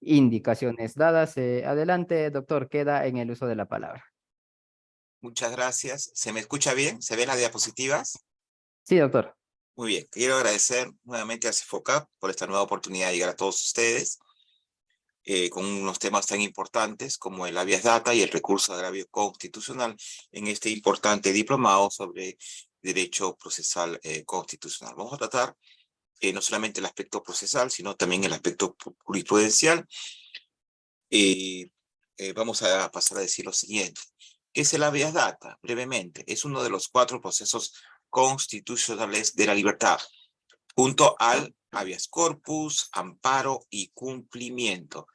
indicaciones dadas. Adelante, doctor, queda en el uso de la palabra. Muchas gracias. ¿Se me escucha bien? ¿Se ven las diapositivas? Sí, doctor. Muy bien. Quiero agradecer nuevamente a CEFOCAP por esta nueva oportunidad de llegar a todos ustedes con unos temas tan importantes como el habeas data y el recurso de agravio constitucional en este importante diplomado sobre derecho procesal constitucional. Vamos a tratar no solamente el aspecto procesal, sino también el aspecto jurisprudencial. Vamos a pasar a decir lo siguiente. ¿Qué es el habeas data? Brevemente, es uno de los 4 procesos constitucionales de la libertad, junto al habeas corpus, amparo y cumplimiento,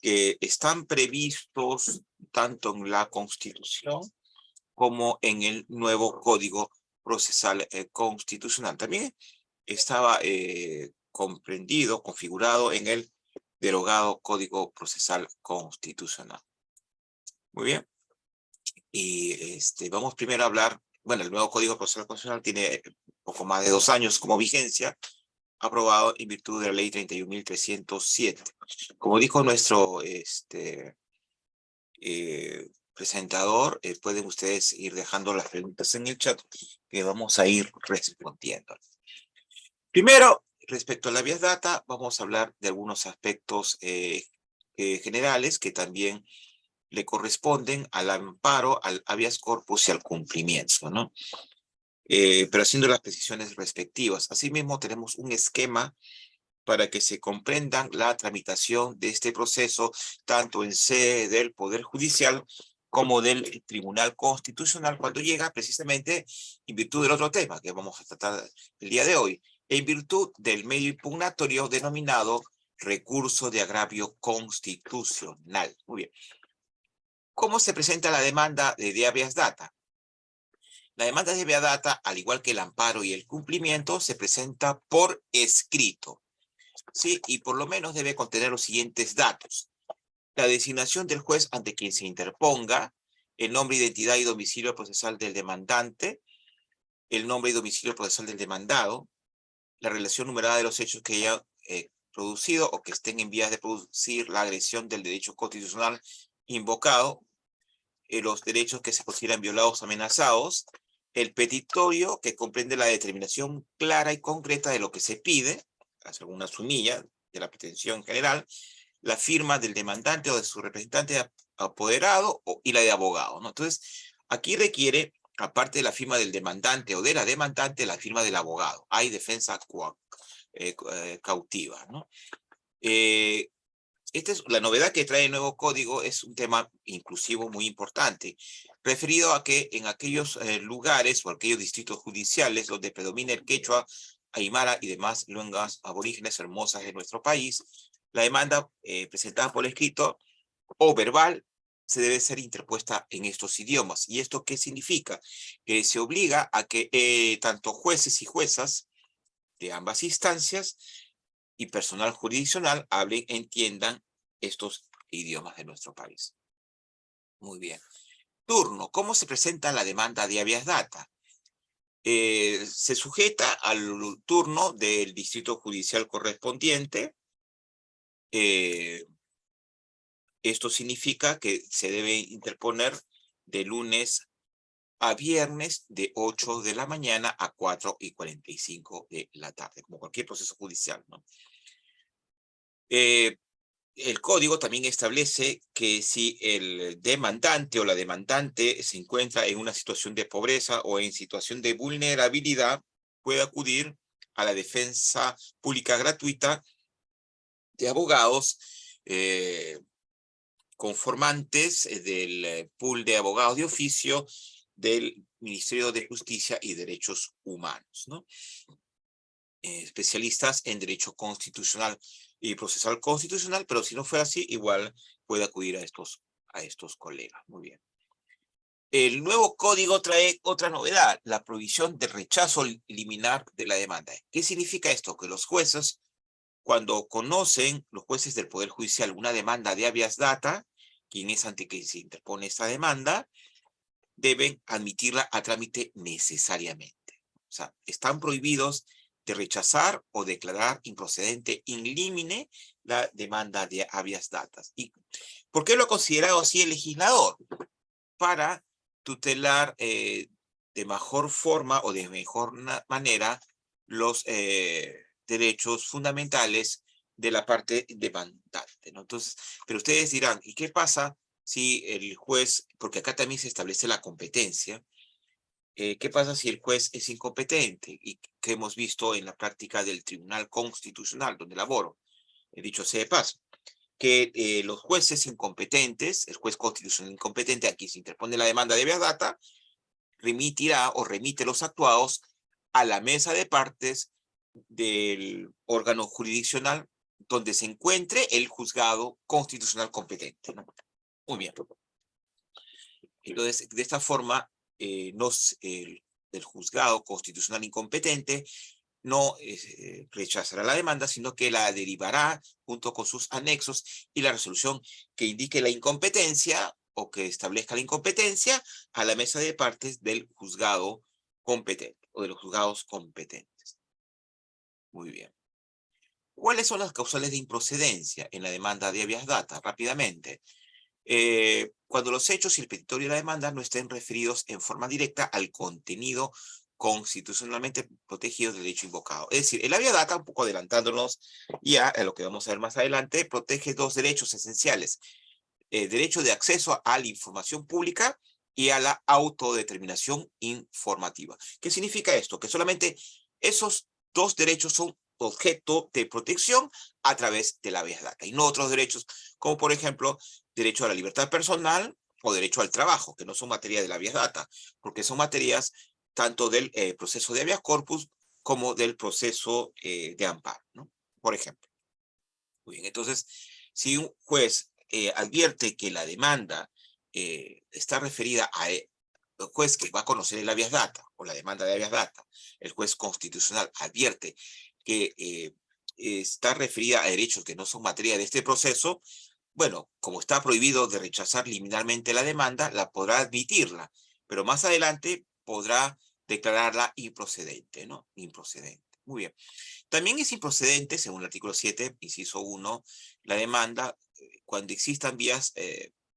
que están previstos tanto en la Constitución como en el nuevo Código Procesal Constitucional. También estaba comprendido, configurado en el derogado Código Procesal Constitucional. Muy bien. Y vamos primero a hablar, bueno, el nuevo Código Procesal Constitucional tiene poco más de 2 años como vigencia, aprobado en virtud de la Ley 31.307. Como dijo nuestro presentador, pueden ustedes ir dejando las preguntas en el chat que vamos a ir respondiendo. Primero, respecto a la habeas data, vamos a hablar de algunos aspectos generales que también le corresponden al amparo, al habeas corpus y al cumplimiento, ¿no? Pero haciendo las precisiones respectivas. Asimismo, tenemos un esquema para que se comprendan la tramitación de este proceso, tanto en sede del Poder Judicial como del Tribunal Constitucional, cuando llega precisamente en virtud del otro tema que vamos a tratar el día de hoy, en virtud del medio impugnatorio denominado recurso de agravio constitucional. Muy bien. ¿Cómo se presenta la demanda de habeas data? La demanda de habeas data, al igual que el amparo y el cumplimiento, se presenta por escrito. Sí, y por lo menos debe contener los siguientes datos. La designación del juez ante quien se interponga, el nombre, identidad y domicilio procesal del demandante, el nombre y domicilio procesal del demandado, la relación numerada de los hechos que haya producido o que estén en vías de producir la agresión del derecho constitucional invocado, los derechos que se consideran violados o amenazados, el petitorio que comprende la determinación clara y concreta de lo que se pide, según una sumilla de la pretensión general, la firma del demandante o de su representante apoderado y la de abogado, ¿no? Entonces, aquí requiere, aparte de la firma del demandante o de la demandante, la firma del abogado. Hay defensa cautiva, ¿no? Esta es la novedad que trae el nuevo código, es un tema inclusivo muy importante, referido a que en aquellos lugares o aquellos distritos judiciales donde predomina el quechua, aymara y demás lenguas aborígenes hermosas de nuestro país, la demanda presentada por escrito o verbal se debe ser interpuesta en estos idiomas. ¿Y esto qué significa? Que se obliga a que tanto jueces y juezas de ambas instancias y personal jurisdiccional hablen, entiendan estos idiomas de nuestro país. Muy bien. Turno. ¿Cómo se presenta la demanda de habeas data? Se sujeta al turno del distrito judicial correspondiente. Esto significa que se debe interponer de lunes a viernes de 8 de la mañana a 4:45 de la tarde, como cualquier proceso judicial, ¿no? El código también establece que si el demandante o la demandante se encuentra en una situación de pobreza o en situación de vulnerabilidad, puede acudir a la defensa pública gratuita de abogados conformantes del pool de abogados de oficio del Ministerio de Justicia y Derechos Humanos, ¿no? Especialistas en derecho constitucional y procesal constitucional, pero si no fuera así, igual puede acudir a estos colegas. Muy bien. El nuevo código trae otra novedad, la prohibición de rechazo liminar de la demanda. ¿Qué significa esto? Que los jueces, cuando conocen, los jueces del Poder Judicial, una demanda de habeas data, quien es ante quien se interpone esta demanda, deben admitirla a trámite necesariamente. O sea, están prohibidos de rechazar o declarar improcedente in limine la demanda de habeas data. ¿Y por qué lo ha considerado así el legislador? Para tutelar de mejor forma o de mejor manera los derechos fundamentales de la parte demandante, ¿no? Entonces, pero ustedes dirán, ¿y qué pasa si el juez, porque acá también se establece la competencia, qué pasa si el juez es incompetente? Y que hemos visto en la práctica del Tribunal Constitucional, donde laboro, he dicho sea de paso, que los jueces incompetentes, el juez constitucional incompetente a quien se interpone la demanda de habeas data, remitirá o remite los actuados a la mesa de partes del órgano jurisdiccional donde se encuentre el juzgado constitucional competente, ¿no? Muy bien. Entonces, de esta forma, el juzgado constitucional incompetente no rechazará la demanda, sino que la derivará junto con sus anexos y la resolución que indique la incompetencia o que establezca la incompetencia a la mesa de partes del juzgado competente o de los juzgados competentes. Muy bien. ¿Cuáles son las causales de improcedencia en la demanda de habeas data? Rápidamente. Cuando los hechos y el petitorio de la demanda no estén referidos en forma directa al contenido constitucionalmente protegido del derecho invocado. Es decir, el habeas data, un poco adelantándonos ya a lo que vamos a ver más adelante, protege dos derechos esenciales. Derecho de acceso a la información pública y a la autodeterminación informativa. ¿Qué significa esto? Que solamente esos dos derechos son objeto de protección a través de la habeas data y no otros derechos, como por ejemplo, derecho a la libertad personal o derecho al trabajo, que no son materia de la habeas data, porque son materias tanto del proceso de habeas corpus como del proceso de amparo, ¿no? Por ejemplo. Muy bien, entonces, si un juez advierte que la demanda está referida a el juez que va a conocer el habeas data o la demanda de habeas data, el juez constitucional advierte que está referida a derechos que no son materia de este proceso, bueno, como está prohibido de rechazar liminalmente la demanda, la podrá admitirla, pero más adelante podrá declararla improcedente, ¿no? Improcedente. Muy bien. También es improcedente, según el artículo 7, inciso 1, la demanda cuando existan vías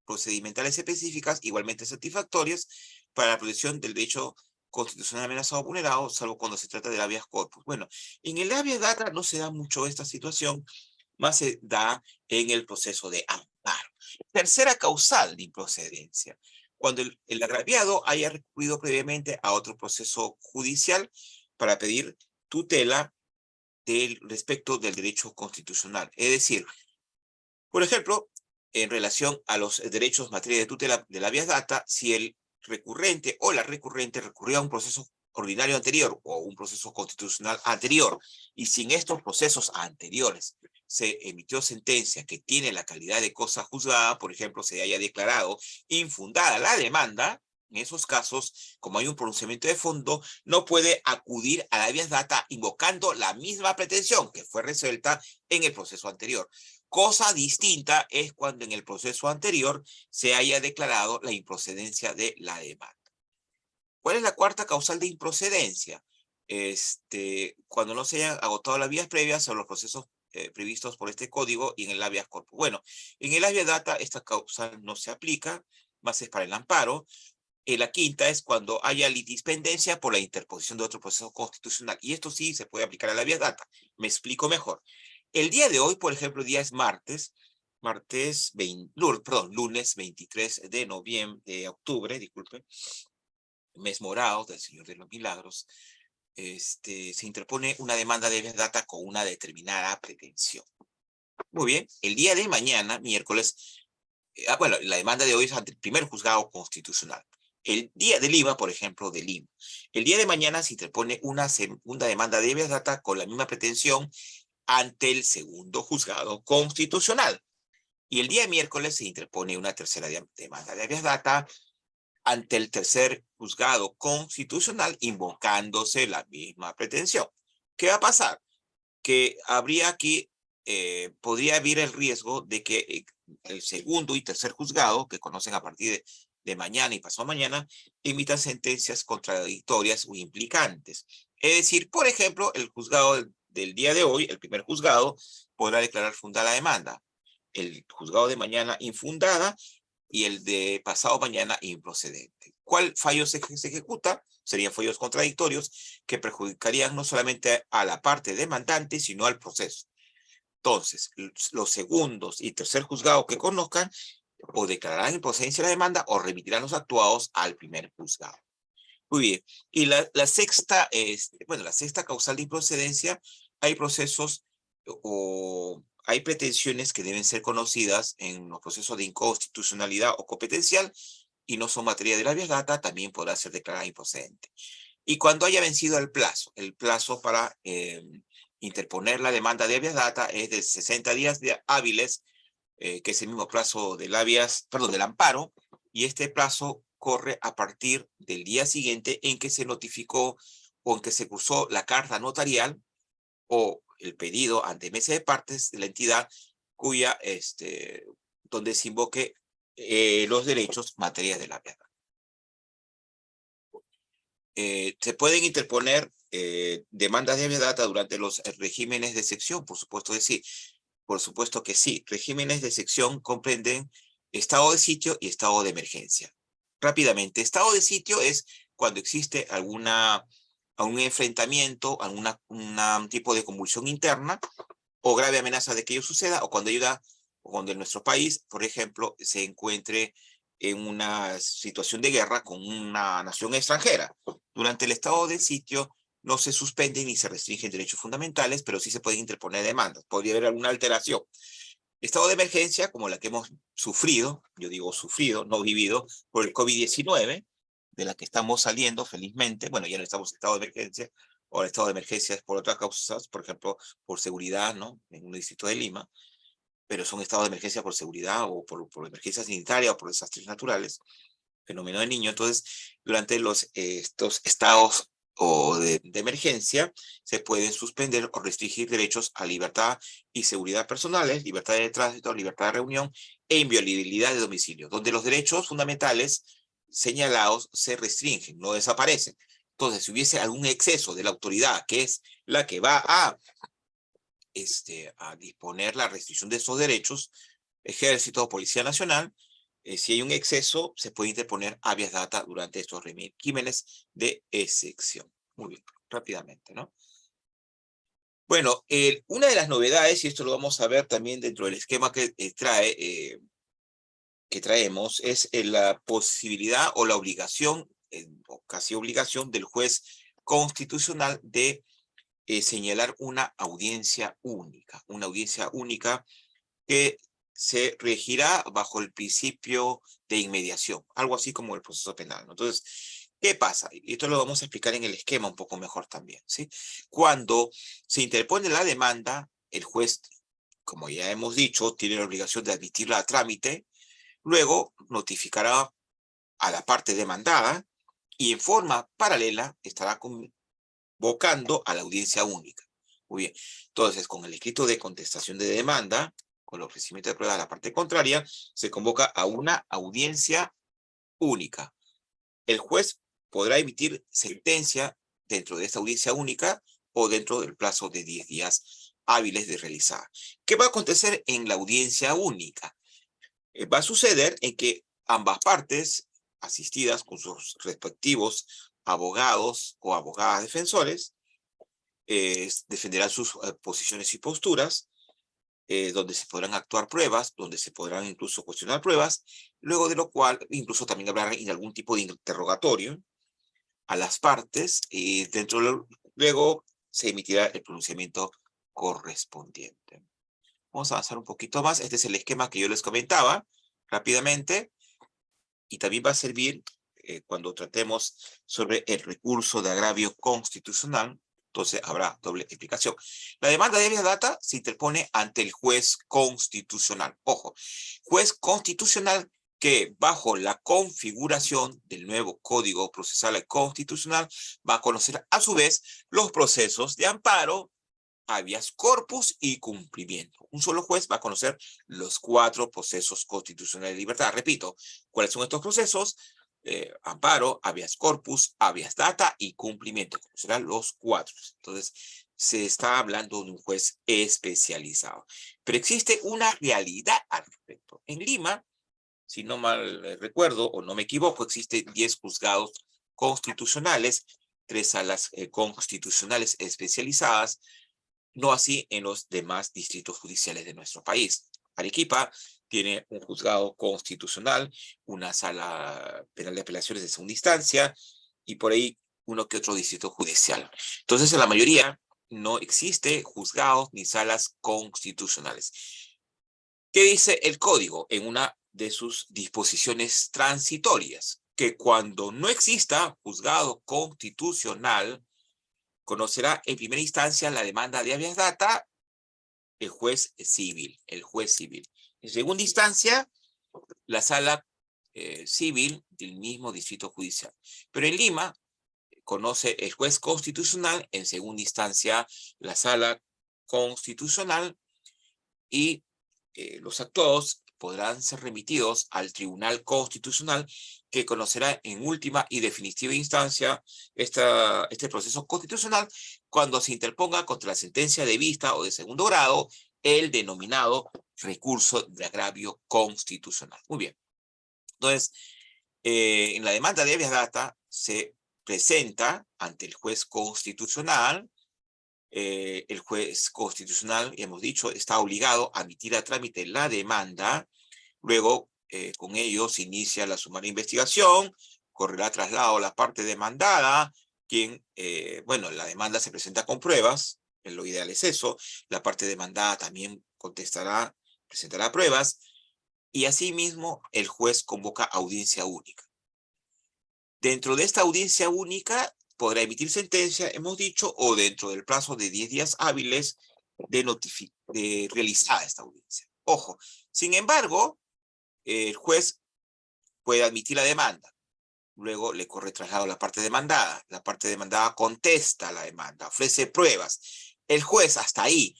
procedimentales específicas igualmente satisfactorias para la protección del derecho constitucional amenazado o vulnerado, salvo cuando se trata del habeas corpus. Bueno, en el habeas data no se da mucho esta situación, más se da en el proceso de amparo. Tercera causal de improcedencia, cuando el agraviado haya recurrido previamente a otro proceso judicial para pedir tutela respecto del derecho constitucional. Es decir, por ejemplo, en relación a los derechos en materia de tutela de la habeas data, si el recurrente o la recurrente recurrió a un proceso ordinario anterior o un proceso constitucional anterior, y si en estos procesos anteriores se emitió sentencia que tiene la calidad de cosa juzgada, por ejemplo, se haya declarado infundada la demanda, en esos casos, como hay un pronunciamiento de fondo, no puede acudir a la habeas data invocando la misma pretensión que fue resuelta en el proceso anterior. Cosa distinta es cuando en el proceso anterior se haya declarado la improcedencia de la demanda. ¿Cuál es la cuarta causal de improcedencia? Cuando no se hayan agotado las vías previas o los procesos previstos por este código y en el habeas corpus. Bueno, en el habeas data esta causal no se aplica, más es para el amparo. La quinta es cuando haya litispendencia por la interposición de otro proceso constitucional. Y esto sí se puede aplicar a la habeas data. Me explico mejor. El día de hoy, por ejemplo, el día es lunes 23 de noviembre, de octubre, disculpe, mes morado del Señor de los Milagros, se interpone una demanda de habeas data con una determinada pretensión. Muy bien, el día de mañana, miércoles, bueno, la demanda de hoy es ante el primer juzgado constitucional. El día de Lima, por ejemplo, de Lima. El día de mañana se interpone una segunda demanda de habeas data con la misma pretensión ante el segundo juzgado constitucional. Y el día miércoles se interpone una tercera demanda de habeas data ante el tercer juzgado constitucional invocándose la misma pretensión. ¿Qué va a pasar? Que habría aquí, podría haber el riesgo de que el segundo y tercer juzgado, que conocen a partir de mañana y pasado mañana, emitan sentencias contradictorias o implicantes. Es decir, por ejemplo, el juzgado del día de hoy, el primer juzgado, podrá declarar fundada la demanda. El juzgado de mañana infundada y el de pasado mañana improcedente. ¿Cuál fallo se ejecuta? Serían fallos contradictorios que perjudicarían no solamente a la parte demandante, sino al proceso. Entonces, los segundos y tercer juzgado que conozcan o declararán improcedencia la demanda o remitirán los actuados al primer juzgado. Muy bien. Y la sexta, bueno, la sexta causal de improcedencia, hay procesos o hay pretensiones que deben ser conocidas en los procesos de inconstitucionalidad o competencial y no son materia de la habeas data, también podrá ser declarada improcedente. Y cuando haya vencido el plazo para interponer la demanda de habeas data es de 60 días hábiles, que es el mismo plazo del del amparo, y este plazo corre a partir del día siguiente en que se notificó o en que se cursó la carta notarial o el pedido ante mesa de partes de la entidad cuya, donde se invoque los derechos materias de la verdad. Se pueden interponer demandas de habeas data durante los regímenes de excepción, por supuesto que sí. Por supuesto que sí. Regímenes de excepción comprenden estado de sitio y estado de emergencia. Rápidamente, estado de sitio es cuando existe algún enfrentamiento, un tipo de convulsión interna o grave amenaza de que ello suceda, o cuando en nuestro país, por ejemplo, se encuentre en una situación de guerra con una nación extranjera. Durante el estado de sitio no se suspenden ni se restringen derechos fundamentales, pero sí se pueden interponer demandas. Podría haber alguna alteración. Estado de emergencia, como la que hemos sufrido, yo digo sufrido, no vivido, por el COVID-19, de la que estamos saliendo felizmente. Bueno, ya no estamos en estado de emergencia, o el estado de emergencia es por otras causas, por ejemplo, por seguridad, ¿no? En un distrito de Lima, pero son estados de emergencia por seguridad o por emergencia sanitaria o por desastres naturales, fenómeno de niño. Entonces, durante estos estados o de emergencia, se pueden suspender o restringir derechos a libertad y seguridad personales, libertad de tránsito, libertad de reunión e inviolabilidad de domicilio, donde los derechos fundamentales señalados se restringen, no desaparecen. Entonces, si hubiese algún exceso de la autoridad, que es la que va a disponer la restricción de estos derechos, Ejército o Policía Nacional, si hay un exceso, se puede interponer habeas data durante estos regímenes de excepción. Muy bien, rápidamente, ¿no? Bueno, una de las novedades, y esto lo vamos a ver también dentro del esquema que traemos, es la posibilidad o la obligación, o casi obligación del juez constitucional de señalar una audiencia única que se regirá bajo el principio de inmediación, algo así como el proceso penal, ¿no? Entonces, ¿qué pasa? Y esto lo vamos a explicar en el esquema un poco mejor también, ¿sí? Cuando se interpone la demanda, el juez, como ya hemos dicho, tiene la obligación de admitirla a trámite, luego notificará a la parte demandada y en forma paralela estará convocando a la audiencia única. Muy bien. Entonces, con el escrito de contestación de demanda, con el ofrecimiento de prueba de la parte contraria, se convoca a una audiencia única. El juez podrá emitir sentencia dentro de esta audiencia única o dentro del plazo de 10 días hábiles de realizar. ¿Qué va a acontecer en la audiencia única? Va a suceder en que ambas partes, asistidas con sus respectivos abogados o abogadas defensores, defenderán sus posiciones y posturas, donde se podrán actuar pruebas, donde se podrán incluso cuestionar pruebas, luego de lo cual incluso también habrá en algún tipo de interrogatorio a las partes y luego se emitirá el pronunciamiento correspondiente. Vamos a avanzar un poquito más. Este es el esquema que yo les comentaba rápidamente y también va a servir cuando tratemos sobre el recurso de agravio constitucional. Entonces habrá doble explicación. La demanda de habeas data se interpone ante el juez constitucional. Ojo, juez constitucional que bajo la configuración del nuevo Código Procesal Constitucional va a conocer a su vez los procesos de amparo, habeas corpus y cumplimiento. Un solo juez va a conocer los 4 procesos constitucionales de libertad. Repito, ¿cuáles son estos procesos? amparo, habeas corpus, habeas data y cumplimiento. Serán los 4. Entonces, se está hablando de un juez especializado. Pero existe una realidad al respecto. En Lima, si no mal recuerdo o no me equivoco, existen 10 juzgados constitucionales, 3 salas constitucionales especializadas, no así en los demás distritos judiciales de nuestro país. Arequipa tiene un juzgado constitucional, una sala penal de apelaciones de segunda instancia y por ahí uno que otro distrito judicial. Entonces, en la mayoría no existe juzgados ni salas constitucionales. ¿Qué dice el código en una de sus disposiciones transitorias? Que cuando no exista juzgado constitucional, conocerá en primera instancia la demanda de habeas data el juez civil. En segunda instancia, la sala civil del mismo distrito judicial. Pero en Lima, conoce el juez constitucional, en segunda instancia, la sala constitucional y los actuados podrán ser remitidos al Tribunal Constitucional, que conocerá en última y definitiva instancia este proceso constitucional cuando se interponga contra la sentencia de vista o de segundo grado el denominado recurso de agravio constitucional. Muy bien. Entonces, en la demanda de habeas data se presenta ante el juez constitucional. El juez constitucional, hemos dicho, está obligado a admitir a trámite la demanda. Luego, con ello, se inicia la sumaria investigación, correrá traslado a la parte demandada, quien, bueno, la demanda se presenta con pruebas, lo ideal es eso, la parte demandada también presentará pruebas, y asimismo el juez convoca audiencia única. Dentro de esta audiencia única podrá emitir sentencia, hemos dicho, o dentro del plazo de 10 días hábiles de realizar esta audiencia. Ojo, sin embargo, el juez puede admitir la demanda. Luego le corre traslado a la parte demandada. La parte demandada contesta la demanda, ofrece pruebas. El juez, hasta ahí,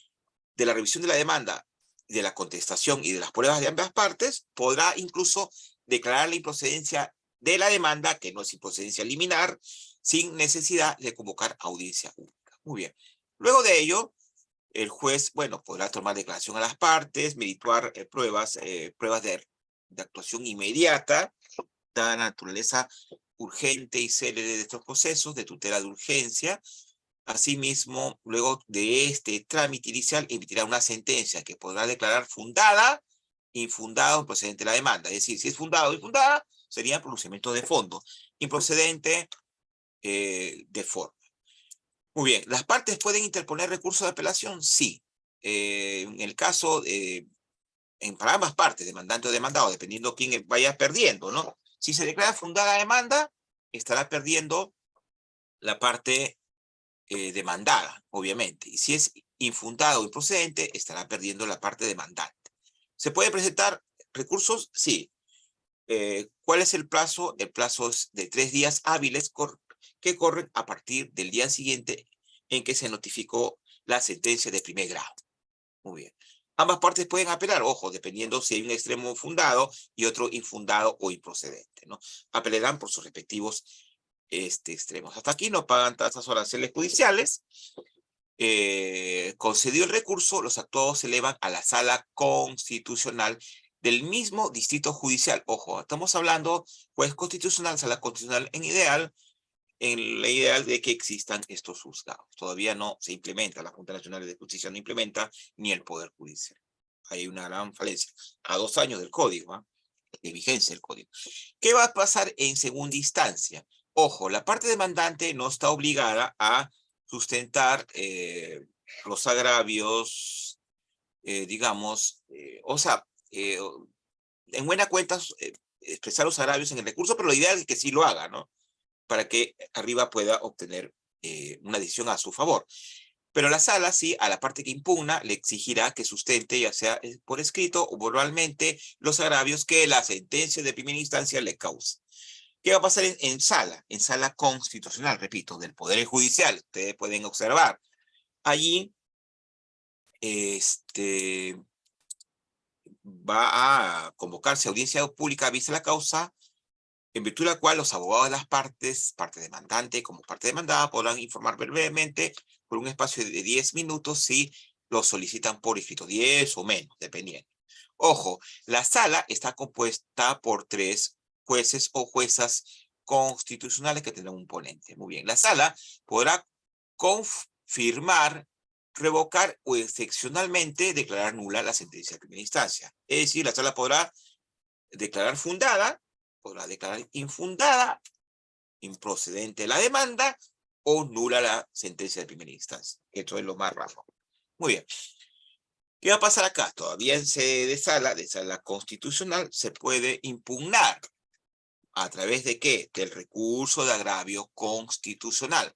de la revisión de la demanda, de la contestación y de las pruebas de ambas partes, podrá incluso declarar la improcedencia de la demanda, que no es improcedencia liminar, sin necesidad de convocar audiencia única. Muy bien. Luego de ello, el juez, bueno, podrá tomar declaración a las partes, merituar pruebas de actuación inmediata, dada la naturaleza urgente y célere de estos procesos de tutela de urgencia. Asimismo, luego de este trámite inicial, emitirá una sentencia que podrá declarar fundada, infundada o procedente la demanda. Es decir, si es fundada o infundada, sería pronunciamiento de fondo. Improcedente, de forma. Muy bien, ¿las partes pueden interponer recurso de apelación? Sí. En el caso, para ambas partes, demandante o demandado, dependiendo quién vaya perdiendo, ¿no? Si se declara fundada la demanda, estará perdiendo la parte demandada, obviamente. Y si es infundada o improcedente, estará perdiendo la parte demandante. ¿Se puede presentar recursos? Sí. ¿Cuál es el plazo? El plazo es de 3 días hábiles que corren a partir del día siguiente en que se notificó la sentencia de primer grado. Muy bien. Ambas partes pueden apelar, ojo, dependiendo si hay un extremo fundado y otro infundado o improcedente, ¿no? Apelarán por sus respectivos extremos. Hasta aquí no pagan tasas aranceles judiciales. Concedido el recurso, los actuados se elevan a la sala constitucional del mismo distrito judicial. Ojo, estamos hablando juez constitucional, sala constitucional en la ideal de que existan estos juzgados. Todavía no se implementa, la Junta Nacional de Justicia no implementa, ni el Poder Judicial. Hay una gran falencia. A 2 años del código, de vigencia del código. ¿Qué va a pasar en segunda instancia? Ojo, la parte demandante no está obligada a sustentar los agravios, digamos, o sea, en buena cuenta expresar los agravios en el recurso, pero la idea es que sí lo haga, ¿no? Para que arriba pueda obtener una decisión a su favor. Pero la sala, sí, a la parte que impugna, le exigirá que sustente, ya sea por escrito o verbalmente, los agravios que la sentencia de primera instancia le causa. ¿Qué va a pasar en sala? En sala constitucional, repito, del Poder Judicial. Ustedes pueden observar. Allí, va a convocarse audiencia pública vista la causa en virtud de la cual los abogados de las partes, parte demandante como parte demandada, podrán informar brevemente por un espacio de 10 minutos si lo solicitan por escrito, 10 o menos, dependiendo. Ojo, la sala está compuesta por 3 jueces o juezas constitucionales que tendrán un ponente. Muy bien, la sala podrá confirmar, revocar o excepcionalmente declarar nula la sentencia de primera instancia. Es decir, la sala podrá declarar fundada, podrá declarar infundada, improcedente la demanda o nula la sentencia de primera instancia. Esto es lo más raro. Muy bien. ¿Qué va a pasar acá? Todavía en sede de sala constitucional, se puede impugnar. ¿A través de qué? Del recurso de agravio constitucional,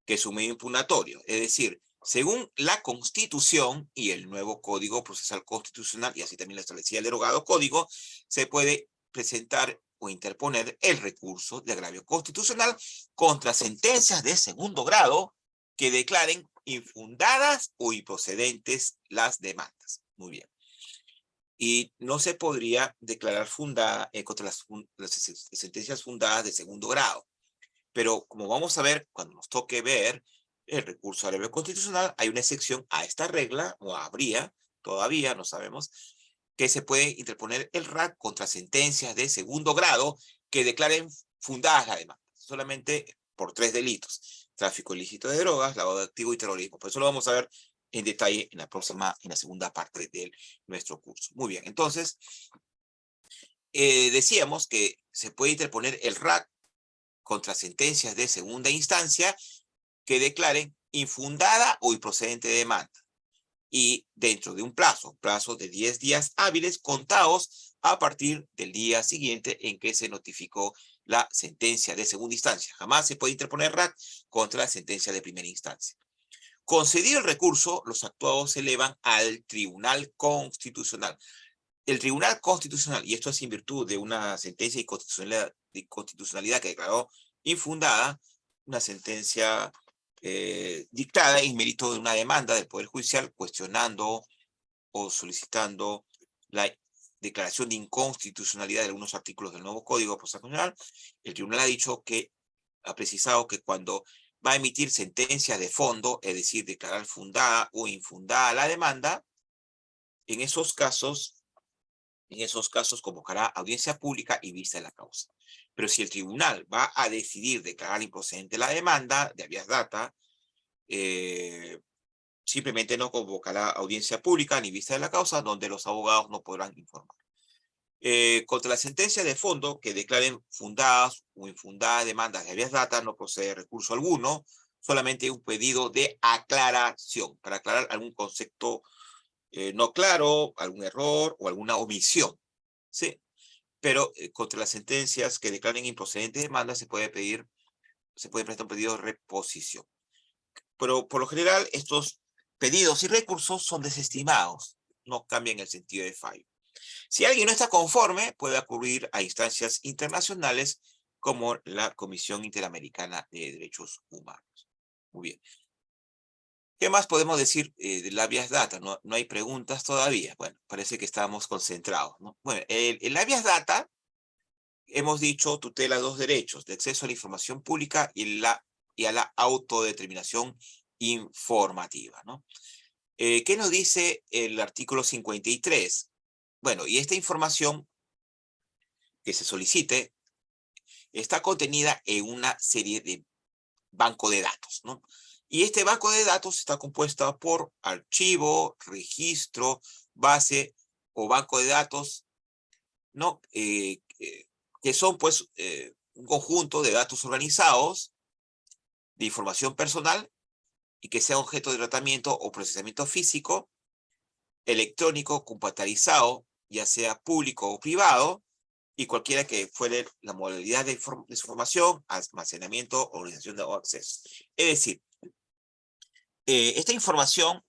que es un medio impugnatorio. Es decir, según la Constitución y el nuevo Código Procesal Constitucional, y así también lo establecía el derogado Código, se puede presentar o interponer el recurso de agravio constitucional contra sentencias de segundo grado que declaren infundadas o improcedentes las demandas. Muy bien. Y no se podría declarar fundada contra las sentencias fundadas de segundo grado. Pero como vamos a ver, cuando nos toque ver el recurso al agravio constitucional, hay una excepción a esta regla, o habría, todavía no sabemos, que se puede interponer el RAC contra sentencias de segundo grado que declaren fundadas la demanda, solamente por 3 delitos: tráfico ilícito de drogas, lavado de activos y terrorismo. Por eso lo vamos a ver en detalle en la segunda parte de nuestro curso. Muy bien, entonces, decíamos que se puede interponer el RAC contra sentencias de segunda instancia que declaren infundada o improcedente de demanda, y dentro de un plazo de 10 días hábiles contados a partir del día siguiente en que se notificó la sentencia de segunda instancia. Jamás se puede interponer RAC contra la sentencia de primera instancia. Concedido el recurso, los actuados se elevan al Tribunal Constitucional. El Tribunal Constitucional, y esto es en virtud de una sentencia de constitucionalidad que declaró infundada, una sentencia dictada en mérito de una demanda del Poder Judicial cuestionando o solicitando la declaración de inconstitucionalidad de algunos artículos del nuevo Código Procesal Penal. El tribunal ha precisado que cuando va a emitir sentencias de fondo, es decir, declarar fundada o infundada la demanda, en esos casos convocará audiencia pública y vista de la causa. Pero si el tribunal va a decidir declarar improcedente la demanda de habeas data, simplemente no convocará audiencia pública ni vista de la causa, donde los abogados no podrán informar. Contra la sentencia de fondo que declaren fundadas o infundadas demandas de habeas data, no procede recurso alguno, solamente un pedido de aclaración, para aclarar algún concepto no claro, algún error o alguna omisión, ¿sí? Pero contra las sentencias que declaren improcedentes demandas se puede presentar un pedido de reposición. Pero por lo general estos pedidos y recursos son desestimados, no cambian el sentido de fallo. Si alguien no está conforme, puede acudir a instancias internacionales como la Comisión Interamericana de Derechos Humanos. Muy bien. ¿Qué más podemos decir de la habeas data? No hay preguntas todavía. Bueno, parece que estamos concentrados, ¿no? Bueno, el habeas data, hemos dicho, tutela 2 derechos: de acceso a la información pública y a la autodeterminación informativa, ¿no? ¿Qué nos dice el artículo 53? Bueno, y esta información que se solicite está contenida en una serie de banco de datos, ¿no? Y este banco de datos está compuesto por archivo, registro, base o banco de datos, ¿no? Que son, pues, un conjunto de datos organizados de información personal y que sea objeto de tratamiento o procesamiento físico, electrónico, computarizado, ya sea público o privado, y cualquiera que fuere la modalidad de su información, almacenamiento, organización o acceso. Es decir, esta información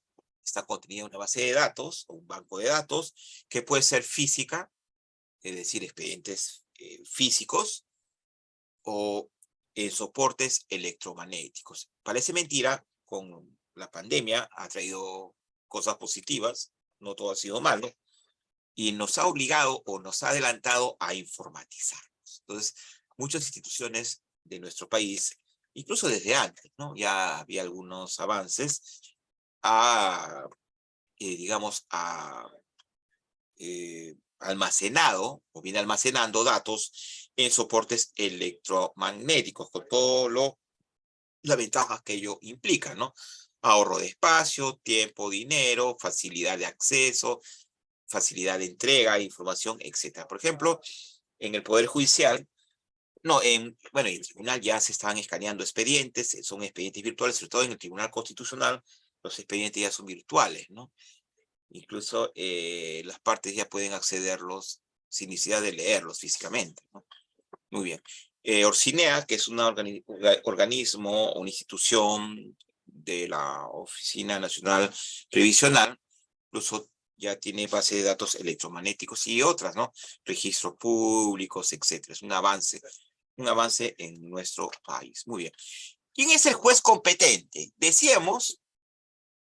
está contenida en una base de datos o un banco de datos que puede ser física, es decir, expedientes físicos, o en soportes electromagnéticos. Parece mentira, con la pandemia ha traído cosas positivas, no todo ha sido malo, y nos ha obligado o nos ha adelantado a informatizar. datos. Entonces, muchas instituciones de nuestro país, incluso desde antes, ¿no? Ya había algunos avances a, digamos, almacenado o viene almacenando datos en soportes electromagnéticos, con todo las ventajas que ello implica, ¿no? Ahorro de espacio, tiempo, dinero, facilidad de acceso, facilidad de entrega, información, etcétera. Por ejemplo, en el Poder Judicial, no, bueno, en el tribunal ya se están escaneando expedientes, son expedientes virtuales, sobre todo en el Tribunal Constitucional, los expedientes ya son virtuales, ¿no? Incluso las partes ya pueden accederlos sin necesidad de leerlos físicamente, ¿no? Muy bien. Orcinea, que es un organismo, una institución de la Oficina Nacional Previsional, incluso ya tiene base de datos electromagnéticos y otras, ¿no? Registros públicos, etcétera. Es un avance en nuestro país. Muy bien. ¿Quién es el juez competente? Decíamos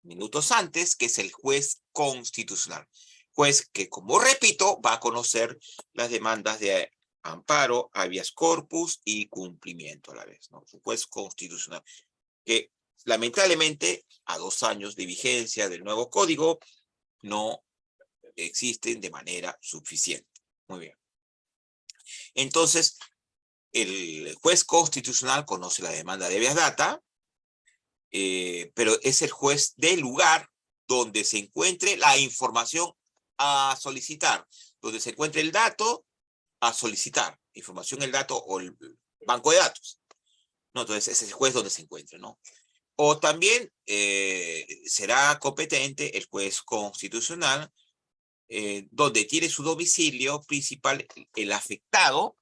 minutos antes que es el juez constitucional. Juez que, como repito, va a conocer las demandas de amparo, habeas corpus y cumplimiento a la vez, ¿no? Es un juez constitucional que lamentablemente a 2 años de vigencia del nuevo código no existen de manera suficiente. Muy bien. Entonces, el juez constitucional conoce la demanda de habeas data, pero es el juez del lugar donde se encuentre la información a solicitar, donde se encuentre el dato a solicitar, información, el dato o el banco de datos, ¿no? Entonces, ese es el juez donde se encuentre, ¿no? O también será competente el juez constitucional, donde tiene su domicilio principal el afectado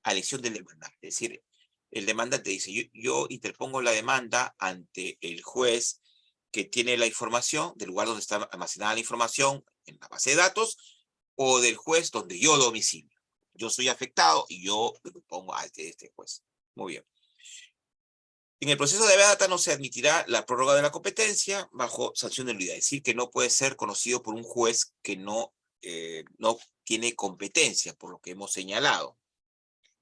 a elección del demandante. Es decir, el demandante dice, yo interpongo la demanda ante el juez que tiene la información, del lugar donde está almacenada la información en la base de datos, o del juez donde yo domicilio. Yo soy afectado y yo lo pongo a este juez. Muy bien. En el proceso de habeas data no se admitirá la prórroga de la competencia bajo sanción de nulidad. Es decir, que no puede ser conocido por un juez que no tiene competencia, por lo que hemos señalado,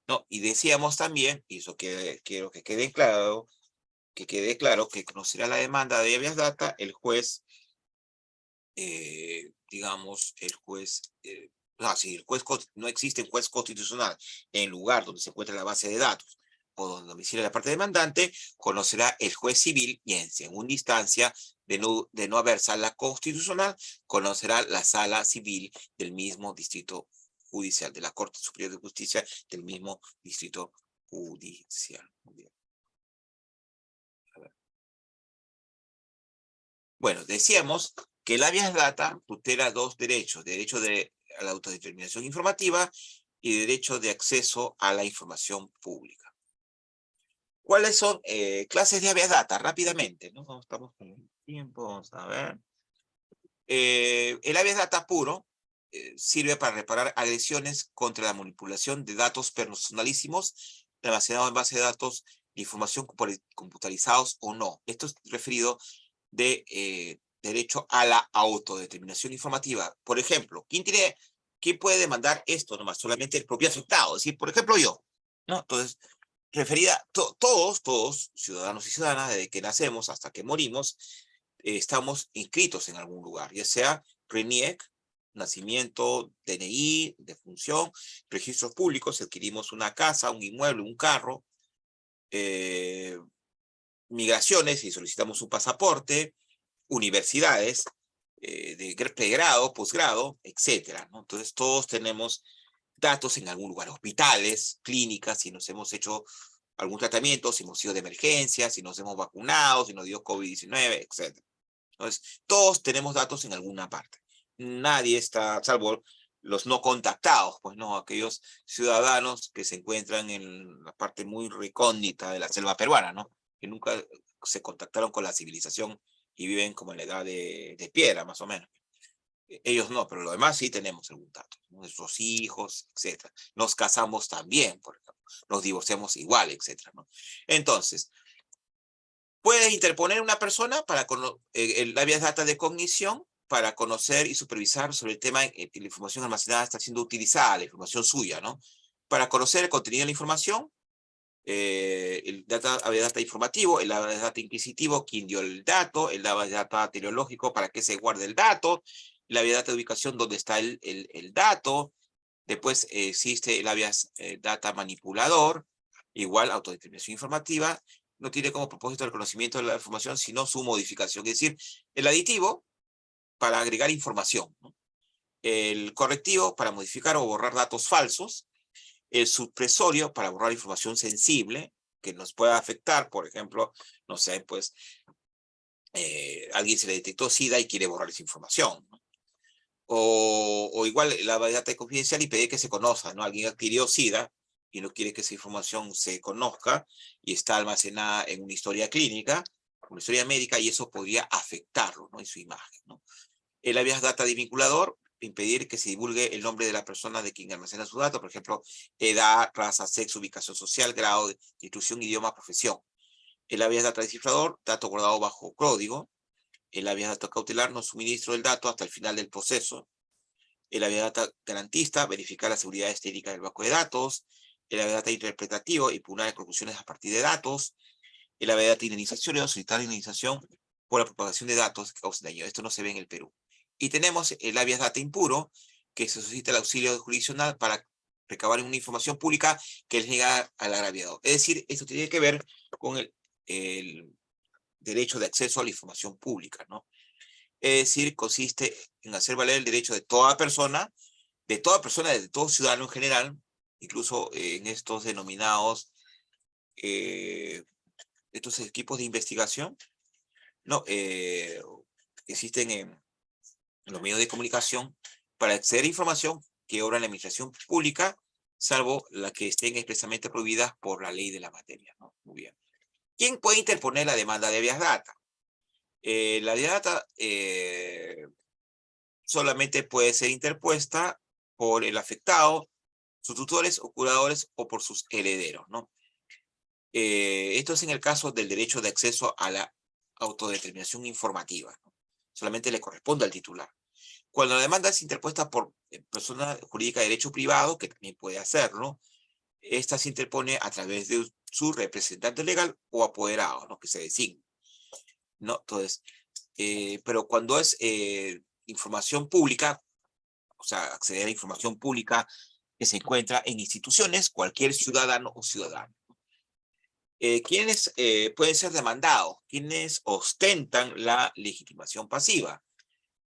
¿no? Y decíamos también, y eso quiero que quede claro, que conocerá la demanda de habeas data el juez, digamos, el juez, si el juez no existe un juez constitucional en lugar donde se encuentra la base de datos o donde domicilia la parte demandante, conocerá el juez civil y en segunda instancia, de no haber sala constitucional, conocerá la sala civil del mismo distrito judicial, de la Corte Superior de Justicia del mismo distrito judicial. Muy bien. A ver. Bueno, decíamos que el habeas data tutela 2 derechos, derecho a la autodeterminación informativa y derecho de acceso a la información pública. ¿Cuáles son clases de habeas data? Rápidamente, ¿no? Estamos con el tiempo, vamos a ver. El habeas data puro sirve para reparar agresiones contra la manipulación de datos personalísimos almacenados en base de datos de información computarizados o no. Esto es referido de derecho a la autodeterminación informativa. Por ejemplo, ¿quién puede demandar esto nomás? Solamente el propio afectado. Es decir, por ejemplo, yo, ¿no? Entonces, referida, todos, ciudadanos y ciudadanas, desde que nacemos hasta que morimos, estamos inscritos en algún lugar, ya sea RENIEC, nacimiento, DNI, defunción, registros públicos, si adquirimos una casa, un inmueble, un carro, migraciones, si solicitamos un pasaporte, universidades, de pregrado, posgrado, etcétera, ¿no? Entonces todos tenemos datos en algún lugar, hospitales, clínicas, si nos hemos hecho algún tratamiento, si hemos sido de emergencia, si nos hemos vacunado, si nos dio COVID-19, etc. Entonces, todos tenemos datos en alguna parte. Nadie está, salvo los no contactados, pues no, aquellos ciudadanos que se encuentran en la parte muy recóndita de la selva peruana, ¿no? Que nunca se contactaron con la civilización y viven como en la edad de piedra, más o menos. Ellos no, pero lo demás sí tenemos algún dato. Nuestros hijos, etcétera. Nos casamos también, por ejemplo. Nos divorciamos igual, etcétera, ¿no? Entonces, puedes interponer una persona para el habeas data de cognición para conocer y supervisar sobre el tema que la información almacenada está siendo utilizada, la información suya, ¿no? Para conocer el contenido de la información, el habeas data informativo, el habeas data inquisitivo, quién dio el dato, el habeas data teleológico, para qué se guarda el dato, el habeas data de ubicación, dónde está el dato. Después existe el habeas data manipulador, igual autodeterminación informativa, no tiene como propósito el conocimiento de la información, sino su modificación, es decir, el aditivo para agregar información, ¿no? El correctivo para modificar o borrar datos falsos, el supresorio para borrar información sensible que nos pueda afectar, por ejemplo, no sé, pues alguien se le detectó SIDA y quiere borrar esa información, ¿no? O igual la data confidencial y pedir que se conozca, ¿no? Alguien adquirió SIDA y no quiere que esa información se conozca y está almacenada en una historia clínica, una historia médica, y eso podría afectarlo, ¿no? En su imagen, ¿no? El habeas data desvinculador, impedir que se divulgue el nombre de la persona de quien almacena sus datos, por ejemplo, edad, raza, sexo, ubicación social, grado de instrucción, idioma, profesión. El habeas data descifrador, dato guardado bajo código. El habeas data cautelar, no suministro del dato hasta el final del proceso. El habeas data garantista, verificar la seguridad estética del banco de datos. El habeas data interpretativo, impugnar conclusiones a partir de datos. El habeas data indemnización, solicitar indemnización por la propagación de datos que causen daño. Esto no se ve en el Perú. Y tenemos el habeas data impuro, que se solicita el auxilio jurisdiccional para recabar una información pública que les niega al agraviado. Es decir, esto tiene que ver con el derecho de acceso a la información pública, ¿no? Es decir, consiste en hacer valer el derecho de toda persona, de todo ciudadano en general, incluso en estos denominados, estos equipos de investigación, ¿no? Existen en los medios de comunicación para acceder a información que obra en la administración pública, salvo la que estén expresamente prohibidas por la ley de la materia, ¿no? Muy bien. ¿Quién puede interponer la demanda de habeas data? La habeas data solamente puede ser interpuesta por el afectado, sus tutores o curadores o por sus herederos, ¿no? Esto es en el caso del derecho de acceso a la autodeterminación informativa, ¿no? Solamente le corresponde al titular. Cuando la demanda es interpuesta por persona jurídica de derecho privado, que también puede hacerlo, esta se interpone a través de su representante legal o apoderado, ¿no? Que se designe, ¿no? Entonces, pero cuando es información pública, o sea, acceder a información pública que se encuentra en instituciones, cualquier ciudadano o ciudadana. ¿Quiénes pueden ser demandados? ¿Quiénes ostentan la legitimación pasiva?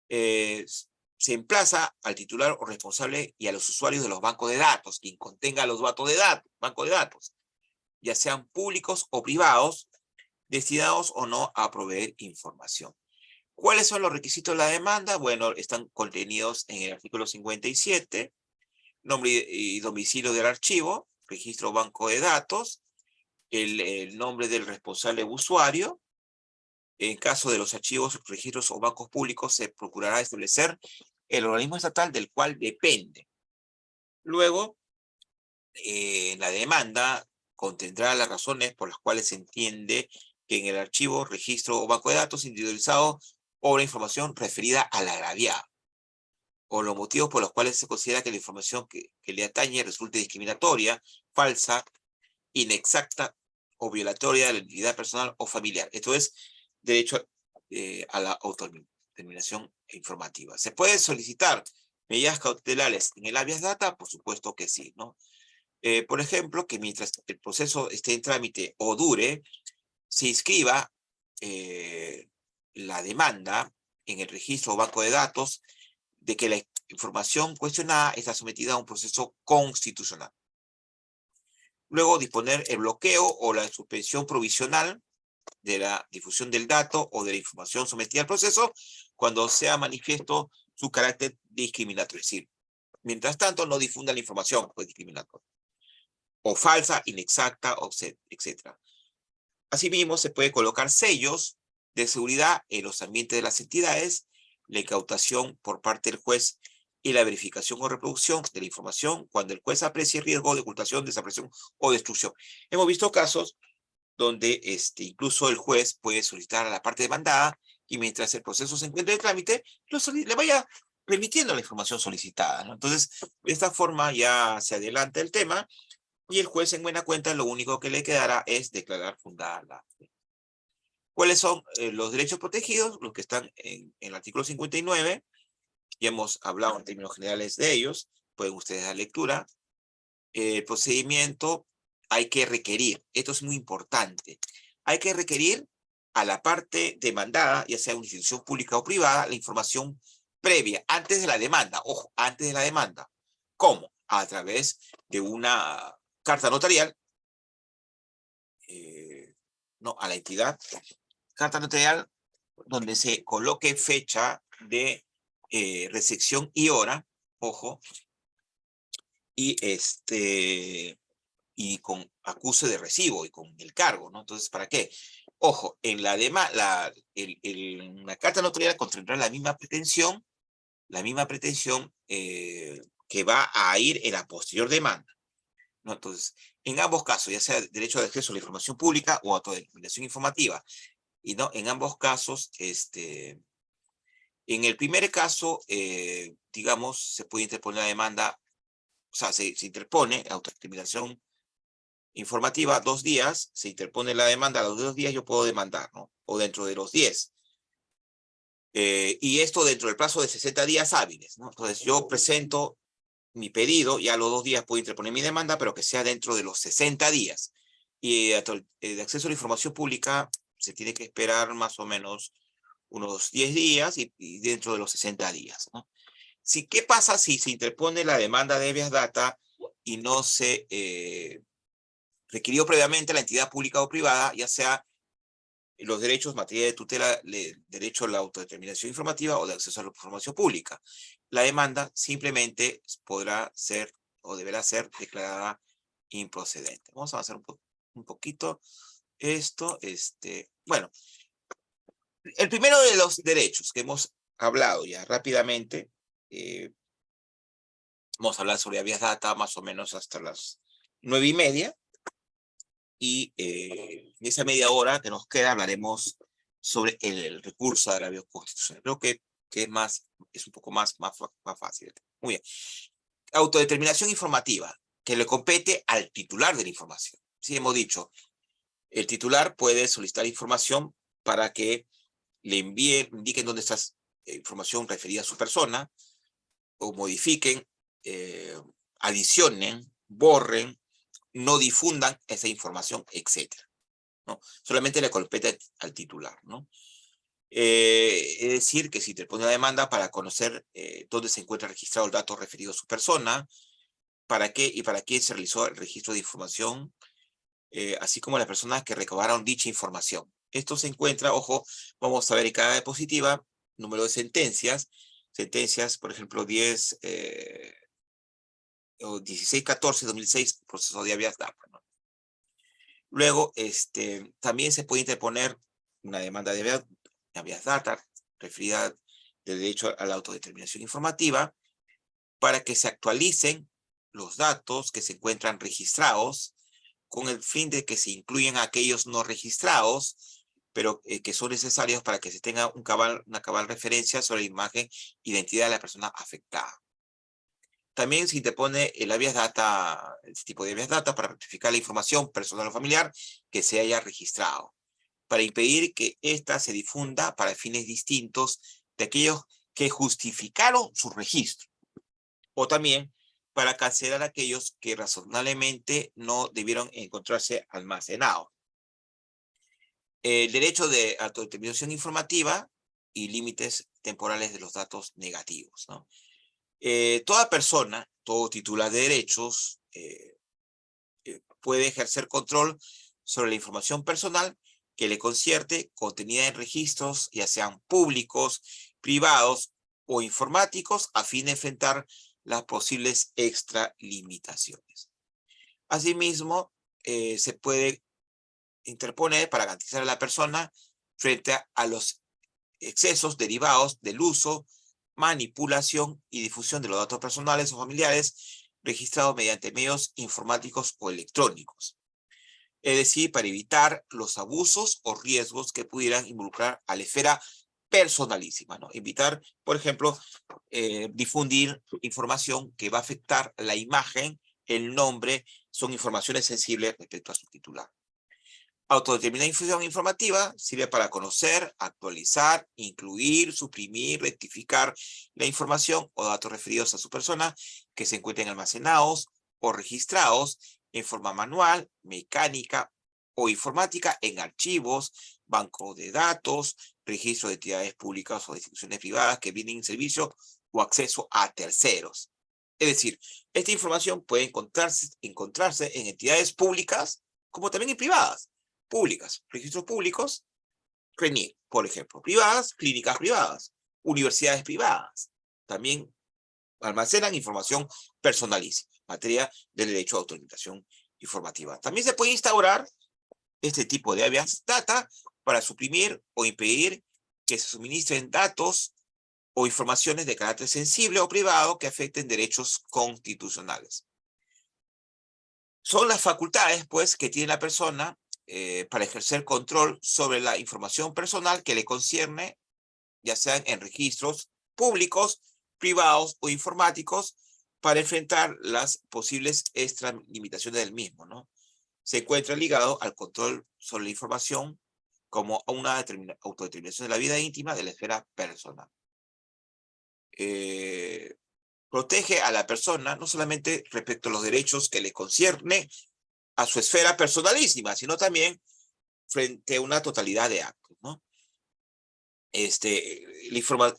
Se emplaza al titular o responsable y a los usuarios de los bancos de datos, quien contenga los bancos de datos, ya sean públicos o privados, destinados o no a proveer información. ¿Cuáles son los requisitos de la demanda? Bueno, están contenidos en el artículo 57, nombre y domicilio del archivo, registro banco de datos, el nombre del responsable usuario. En caso de los archivos, registros o bancos públicos, se procurará establecer el organismo estatal del cual depende. Luego, la demanda contendrá las razones por las cuales se entiende que en el archivo, registro o banco de datos individualizado obra información referida al agraviado, o los motivos por los cuales se considera que la información que le atañe resulte discriminatoria, falsa, inexacta o violatoria de la identidad personal o familiar. Esto es derecho a la autodeterminación informativa. ¿Se puede solicitar medidas cautelares en el habeas data? Por supuesto que sí, ¿no? Por ejemplo, que mientras el proceso esté en trámite o dure, se inscriba la demanda en el registro o banco de datos de que la información cuestionada está sometida a un proceso constitucional. Luego, disponer el bloqueo o la suspensión provisional de la difusión del dato o de la información sometida al proceso cuando sea manifiesto su carácter discriminatorio. Es decir, mientras tanto, no difunda la información pues, discriminatoria, o falsa, inexacta, etc. Asimismo, se puede colocar sellos de seguridad en los ambientes de las entidades, la incautación por parte del juez y la verificación o reproducción de la información cuando el juez aprecie riesgo de ocultación, desaparición o destrucción. Hemos visto casos donde incluso el juez puede solicitar a la parte demandada y mientras el proceso se encuentra en trámite, le vaya remitiendo la información solicitada, ¿no? Entonces, de esta forma ya se adelanta el tema y el juez en buena cuenta lo único que le quedará es declarar fundada la fe. ¿Cuáles son los derechos protegidos? Los que están en el artículo 59. Ya hemos hablado en términos generales de ellos. Pueden ustedes dar lectura. El procedimiento hay que requerir. Esto es muy importante. Hay que requerir a la parte demandada, ya sea una institución pública o privada, la información previa, antes de la demanda. Ojo, antes de la demanda. ¿Cómo? A través de una carta notarial, no, a la entidad, carta notarial donde se coloque fecha de recepción y hora, ojo, y y con acuse de recibo y con el cargo, ¿no? Entonces, ¿para qué? Ojo, en la carta notarial contendrá la misma pretensión que va a ir en la posterior demanda, ¿no? Entonces, en ambos casos, ya sea derecho de acceso a la información pública o autodeterminación informativa, y no, en ambos casos, en el primer caso, digamos, se puede interponer la demanda, o sea, se interpone autodeterminación informativa 2 días, se interpone la demanda a los 2 días, yo puedo demandar, ¿no? O dentro de los 10. Y esto dentro del plazo de 60 días hábiles, ¿no? Entonces yo presento mi pedido, ya a los 2 días puedo interponer mi demanda, pero que sea dentro de los 60 días. Y de acceso a la información pública se tiene que esperar más o menos unos 10 días y dentro de los 60 días, ¿no? ¿Qué pasa si se interpone la demanda de habeas data y no se requirió previamente la entidad pública o privada, ya sea los derechos, materia de tutela, derecho a la autodeterminación informativa o de acceso a la información pública? La demanda simplemente podrá ser o deberá ser declarada improcedente. Vamos a avanzar un poquito esto. Bueno, el primero de los derechos que hemos hablado ya rápidamente, vamos a hablar sobre habeas data más o menos hasta las 9:30. Y en esa media hora que nos queda hablaremos sobre el recurso de agravio constitucional. Creo que es un poco más fácil. Muy bien. Autodeterminación informativa, que le compete al titular de la información. Sí, hemos dicho, el titular puede solicitar información para que le indiquen dónde está información referida a su persona, o modifiquen, adicionen, borren, no difundan esa información, etcétera, ¿no? Solamente le compete al titular, ¿no? Es decir, que si te pone una demanda para conocer dónde se encuentra registrado el dato referido a su persona, para qué y para quién se realizó el registro de información, así como las personas que recabaron dicha información. Esto se encuentra, ojo, vamos a ver en cada diapositiva, número de sentencias, por ejemplo, 10, o 1614-2006, proceso de habeas data, ¿no? Luego, también se puede interponer una demanda de habeas data referida del derecho a la autodeterminación informativa para que se actualicen los datos que se encuentran registrados con el fin de que se incluyan aquellos no registrados, pero que son necesarios para que se tenga una cabal referencia sobre la imagen e identidad de la persona afectada. También se interpone el habeas data, este tipo de habeas data, para rectificar la información personal o familiar que se haya registrado, para impedir que ésta se difunda para fines distintos de aquellos que justificaron su registro, o también para cancelar aquellos que razonablemente no debieron encontrarse almacenados. El derecho de autodeterminación informativa y límites temporales de los datos negativos, ¿no? Toda persona, todo titular de derechos, puede ejercer control sobre la información personal que le concierne contenida en registros, ya sean públicos, privados o informáticos, a fin de enfrentar las posibles extralimitaciones. Asimismo, se puede interponer para garantizar a la persona frente a los excesos derivados del uso, manipulación y difusión de los datos personales o familiares registrados mediante medios informáticos o electrónicos. Es decir, para evitar los abusos o riesgos que pudieran involucrar a la esfera personalísima, ¿no? Invitar, por ejemplo, difundir información que va a afectar la imagen, el nombre, son informaciones sensibles respecto a su titular. Autodeterminación informativa sirve para conocer, actualizar, incluir, suprimir, rectificar la información o datos referidos a su persona que se encuentren almacenados o registrados en forma manual, mecánica o informática en archivos, bancos de datos, registro de entidades públicas o de instituciones privadas que brinden servicio o acceso a terceros. Es decir, esta información puede encontrarse en entidades públicas como también en privadas. Públicas, registros públicos, RENIEC, por ejemplo, privadas, clínicas privadas, universidades privadas, también almacenan información personalísima, materia del derecho a autorización informativa. También se puede instaurar este tipo de habeas data para suprimir o impedir que se suministren datos o informaciones de carácter sensible o privado que afecten derechos constitucionales. Son las facultades, pues, que tiene la persona para ejercer control sobre la información personal que le concierne, ya sean en registros públicos, privados o informáticos, para enfrentar las posibles extralimitaciones del mismo, ¿no? Se encuentra ligado al control sobre la información como a una autodeterminación de la vida íntima de la esfera personal. Protege a la persona no solamente respecto a los derechos que le concierne a su esfera personalísima, sino también frente a una totalidad de actos, ¿no?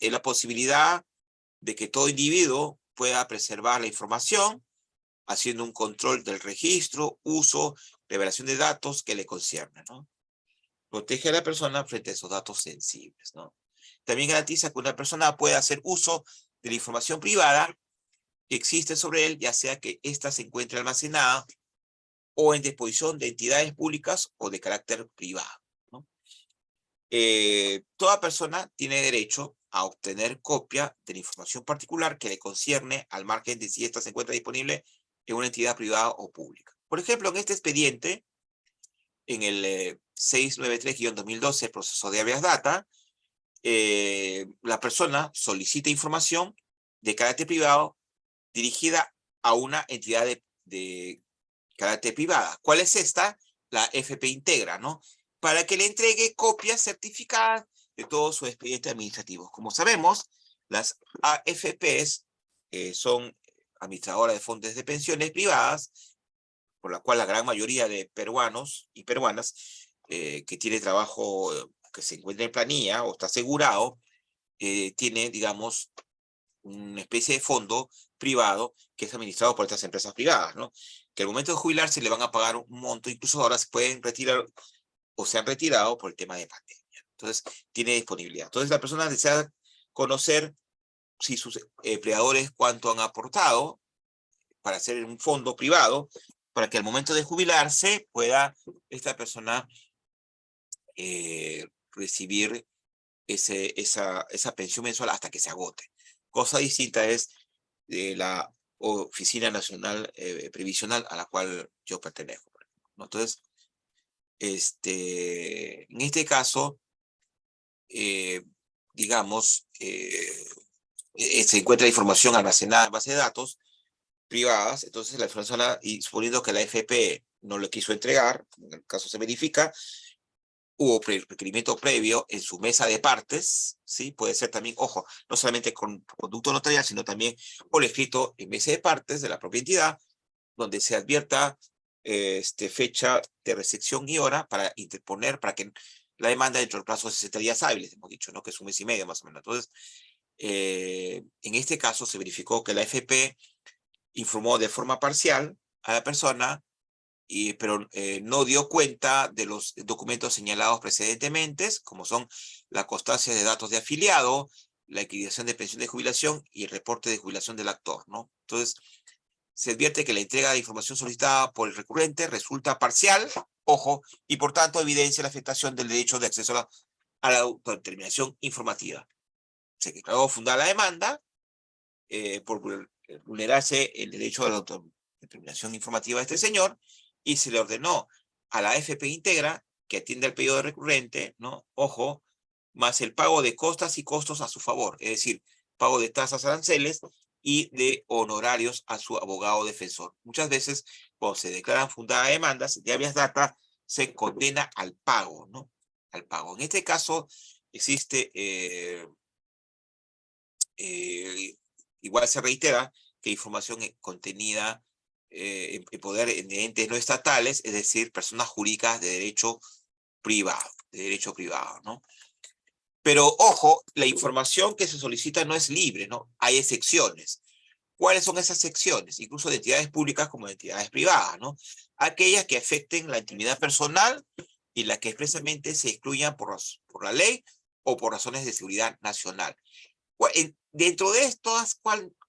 La posibilidad de que todo individuo pueda preservar la información, haciendo un control del registro, uso, revelación de datos que le conciernen, ¿no? Protege a la persona frente a esos datos sensibles, ¿no? También garantiza que una persona pueda hacer uso de la información privada que existe sobre él, ya sea que ésta se encuentre almacenada o en disposición de entidades públicas o de carácter privado, ¿no? Toda persona tiene derecho a obtener copia de la información particular que le concierne al margen de si ésta se encuentra disponible en una entidad privada o pública. Por ejemplo, en este expediente, en el 693-2012, proceso de habeas data, la persona solicita información de carácter privado dirigida a una entidad de carácter privada. ¿Cuál es esta? La FP Integra, ¿no? Para que le entregue copias certificadas de todo su expediente administrativo. Como sabemos, las AFPs son administradoras de fondos de pensiones privadas, por la cual la gran mayoría de peruanos y peruanas que tiene trabajo que se encuentra en planilla o está asegurado, tiene, digamos, una especie de fondo privado que es administrado por estas empresas privadas, ¿no? Que al momento de jubilarse le van a pagar un monto, incluso ahora se pueden retirar o se han retirado por el tema de pandemia. Entonces, tiene disponibilidad. Entonces, la persona desea conocer si sus empleadores cuánto han aportado para hacer un fondo privado, para que al momento de jubilarse pueda esta persona recibir esa pensión mensual hasta que se agote. Cosa distinta es la Oficina Nacional Previsional a la cual yo pertenezco, ¿no? Entonces, en este caso, digamos, se encuentra información almacenada en base de datos privadas, entonces la persona, y suponiendo que la FP no le quiso entregar, en el caso se verifica, hubo requerimiento previo en su mesa de partes, ¿sí? Puede ser también, ojo, no solamente con conducto notarial, sino también por escrito en mesa de partes de la propia entidad, donde se advierta fecha de recepción y hora para interponer, para que la demanda dentro del plazo de 60 días hábiles, hemos dicho, ¿no? Que es un mes y medio más o menos. Entonces, en este caso se verificó que la FP informó de forma parcial a la persona, pero no dio cuenta de los documentos señalados precedentemente, como son la constancia de datos de afiliado, la liquidación de pensión de jubilación y el reporte de jubilación del actor, ¿no? Entonces, se advierte que la entrega de información solicitada por el recurrente resulta parcial, ojo, y por tanto evidencia la afectación del derecho de acceso a la autodeterminación informativa. Se declaró fundada la demanda por vulnerarse el derecho a la autodeterminación informativa de este señor, y se le ordenó a la FP Integra, que atiende al pedido de recurrente, ¿no? Ojo, más el pago de costas y costos a su favor, es decir, pago de tasas, aranceles y de honorarios a su abogado defensor. Muchas veces, cuando se declaran fundadas demandas de habeas data, se condena al pago, ¿no? Al pago. En este caso, existe, igual se reitera que información contenida en poder de entes no estatales, es decir, personas jurídicas de derecho privado, ¿no? Pero ojo, la información que se solicita no es libre, ¿no? Hay excepciones. ¿Cuáles son esas secciones? Incluso de entidades públicas como de entidades privadas, ¿no? Aquellas que afecten la intimidad personal y las que expresamente se excluyan por la ley o por razones de seguridad nacional. Dentro de estas,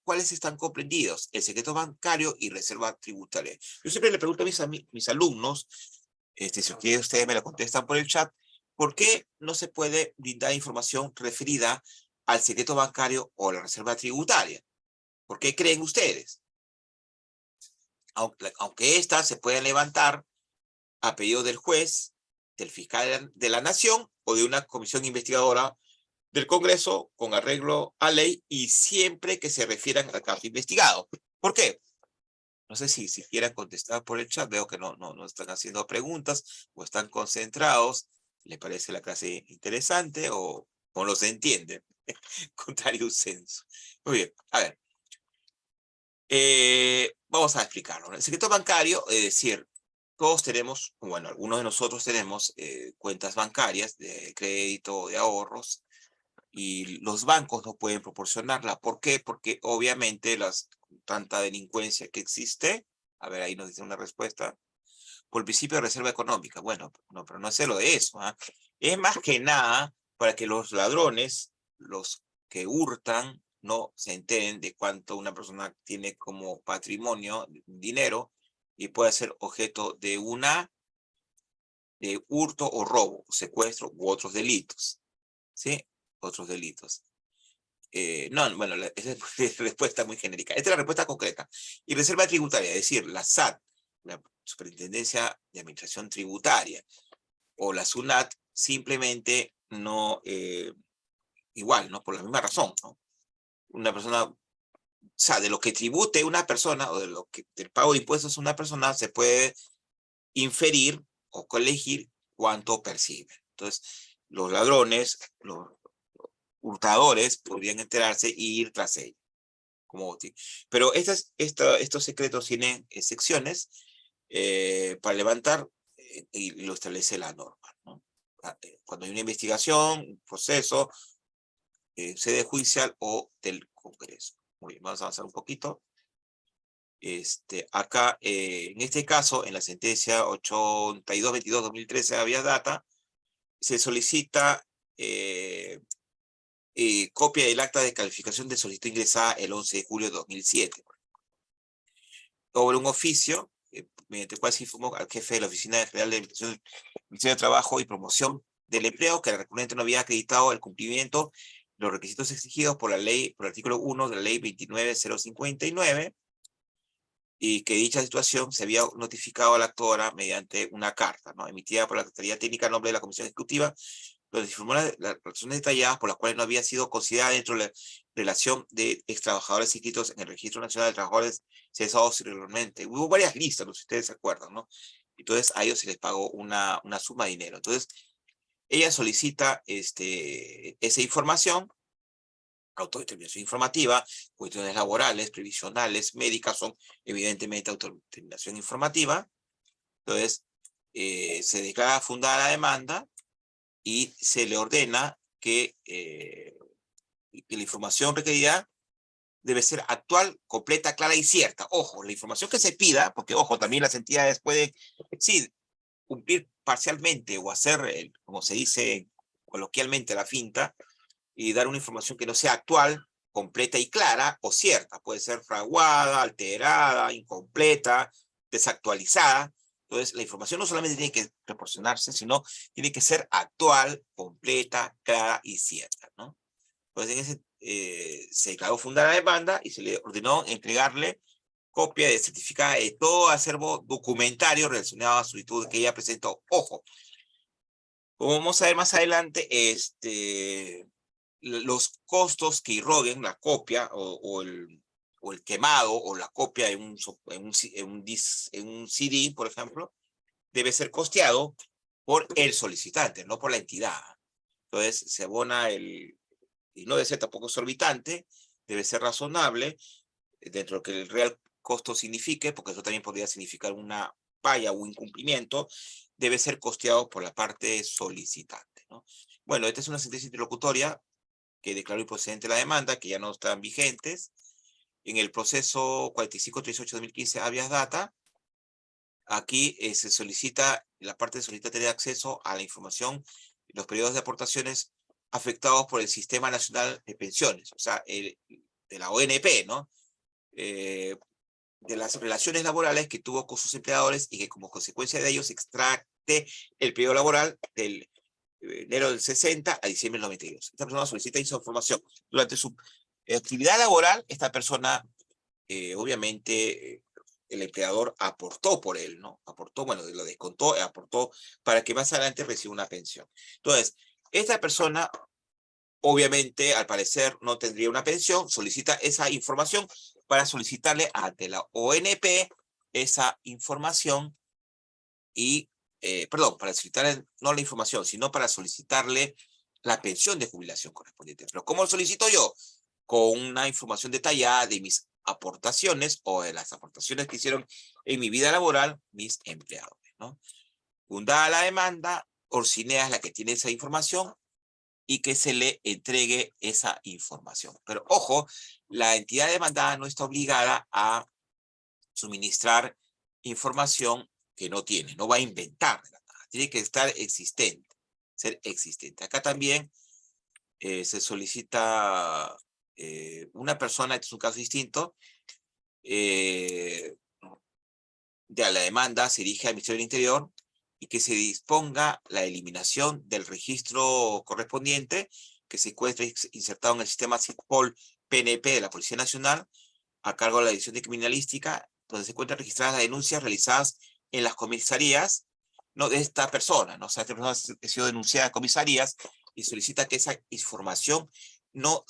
¿cuáles están comprendidos? El secreto bancario y reserva tributaria. Yo siempre le pregunto a mis alumnos, si ustedes me lo contestan por el chat, ¿por qué no se puede brindar información referida al secreto bancario o la reserva tributaria? ¿Por qué creen ustedes? Aunque estas se pueden levantar a pedido del juez, del fiscal de la nación o de una comisión investigadora del Congreso con arreglo a ley y siempre que se refieran al caso investigado. ¿Por qué? No sé si quieran contestar por el chat. Veo que no están haciendo preguntas o están concentrados. ¿Les parece la clase interesante o no se entiende? Contrario senso. Muy bien, a ver. Vamos a explicarlo. El secreto bancario, es decir, todos tenemos, bueno, algunos de nosotros tenemos cuentas bancarias de crédito o de ahorros y los bancos no pueden proporcionarla. ¿Por qué? Porque obviamente tanta delincuencia que existe, a ver, ahí nos dice una respuesta, por el principio de reserva económica. Bueno, no, pero no es lo de eso. ¿Ah? Es más que nada para que los ladrones, los que hurtan, no se enteren de cuánto una persona tiene como patrimonio, dinero, y puede ser objeto de hurto o robo, secuestro u otros delitos. ¿Sí? Otros delitos. No, bueno, esa es respuesta muy genérica. Esta es la respuesta concreta. Y reserva tributaria, es decir, la SAT, la Superintendencia de Administración Tributaria, o la SUNAT, simplemente no, igual, ¿no? Por la misma razón, ¿no? Una persona, o sea, de lo que tribute una persona, o del pago de impuestos a una persona, se puede inferir o colegir cuánto percibe. Entonces, los ladrones, los hurtadores podrían enterarse y ir tras ellos como botín. Pero estos secretos tienen excepciones para levantar y lo establece la norma, ¿no? Cuando hay una investigación, un proceso, sede judicial o del Congreso. Muy bien, vamos a avanzar un poquito. Acá, en este caso, en la sentencia 82-22-2013 de habeas data, se solicita copia del acta de calificación de solicitud ingresada el 11 de julio de 2007. Sobre un oficio, mediante el cual se informó al jefe de la Oficina General de Administración del Ministerio de Trabajo y Promoción del Empleo que el recurrente no había acreditado el cumplimiento de los requisitos exigidos por la ley, por el artículo 1 de la ley 29059, y que dicha situación se había notificado a la actora mediante una carta, ¿no? Emitida por la Secretaría Técnica a nombre de la Comisión Ejecutiva, donde se informó las razones detalladas por las cuales no había sido considerada dentro de la relación de extrabajadores inscritos en el Registro Nacional de Trabajadores cesados irregularmente. Hubo varias listas, no sé si ustedes se acuerdan, ¿no? Entonces a ellos se les pagó una suma de dinero. Entonces ella solicita esa información, autodeterminación informativa, cuestiones laborales, previsionales, médicas, son evidentemente autodeterminación informativa. Entonces se declara fundada la demanda y se le ordena que la información requerida debe ser actual, completa, clara y cierta. Ojo, la información que se pida, porque ojo, también las entidades pueden, sí, cumplir parcialmente o hacer, como se dice coloquialmente, la finta, y dar una información que no sea actual, completa y clara o cierta. Puede ser fraguada, alterada, incompleta, desactualizada. Entonces, la información no solamente tiene que proporcionarse, sino tiene que ser actual, completa, clara y cierta, ¿no? Entonces, se declaró fundada la demanda y se le ordenó entregarle copia de certificada de todo acervo documentario relacionado a la solicitud que ella presentó. Ojo, Como vamos a ver más adelante, los costos que irroguen la copia o el quemado o la copia en un CD, por ejemplo, debe ser costeado por el solicitante, no por la entidad. Entonces, se abona y no debe ser tampoco exorbitante, debe ser razonable, dentro de lo que el real costo signifique, porque eso también podría significar una falla o incumplimiento, debe ser costeado por la parte solicitante, ¿no? Bueno, esta es una sentencia interlocutoria que declaró improcedente la demanda, que ya no están vigentes. En el proceso 4538-2015 habeas data, aquí se solicita, la parte solicitante de acceso a la información, los periodos de aportaciones afectados por el Sistema Nacional de Pensiones, o sea, de la ONP, ¿no? De las relaciones laborales que tuvo con sus empleadores y que como consecuencia de ello se extracte el periodo laboral del enero del 60 a diciembre del 92. Esta persona solicita esa información. Durante su actividad laboral, esta persona, obviamente, el empleador aportó por él, ¿no? Aportó, bueno, lo descontó, aportó para que más adelante reciba una pensión. Entonces, esta persona, obviamente, al parecer, no tendría una pensión, solicita esa información para solicitarle ante la ONP esa información y, perdón, para solicitarle no la información, sino para solicitarle la pensión de jubilación correspondiente. Pero ¿cómo lo solicito yo? Con una información detallada de mis aportaciones o de las aportaciones que hicieron en mi vida laboral mis empleadores, ¿no? Fundada la demanda, Orcinea es la que tiene esa información y que se le entregue esa información. Pero ojo, la entidad demandada no está obligada a suministrar información que no tiene, no va a inventar nada, tiene que estar existente, ser existente. Acá también se solicita una persona, este es un caso distinto, de la demanda se dirige al Ministerio del Interior y que se disponga la eliminación del registro correspondiente que se encuentre insertado en el sistema SITPOL PNP de la Policía Nacional a cargo de la División de Criminalística, donde se encuentran registradas las denuncias realizadas en las comisarías, no de esta persona, ¿no? O sea, esta persona ha sido denunciada a comisarías y solicita que esa información no,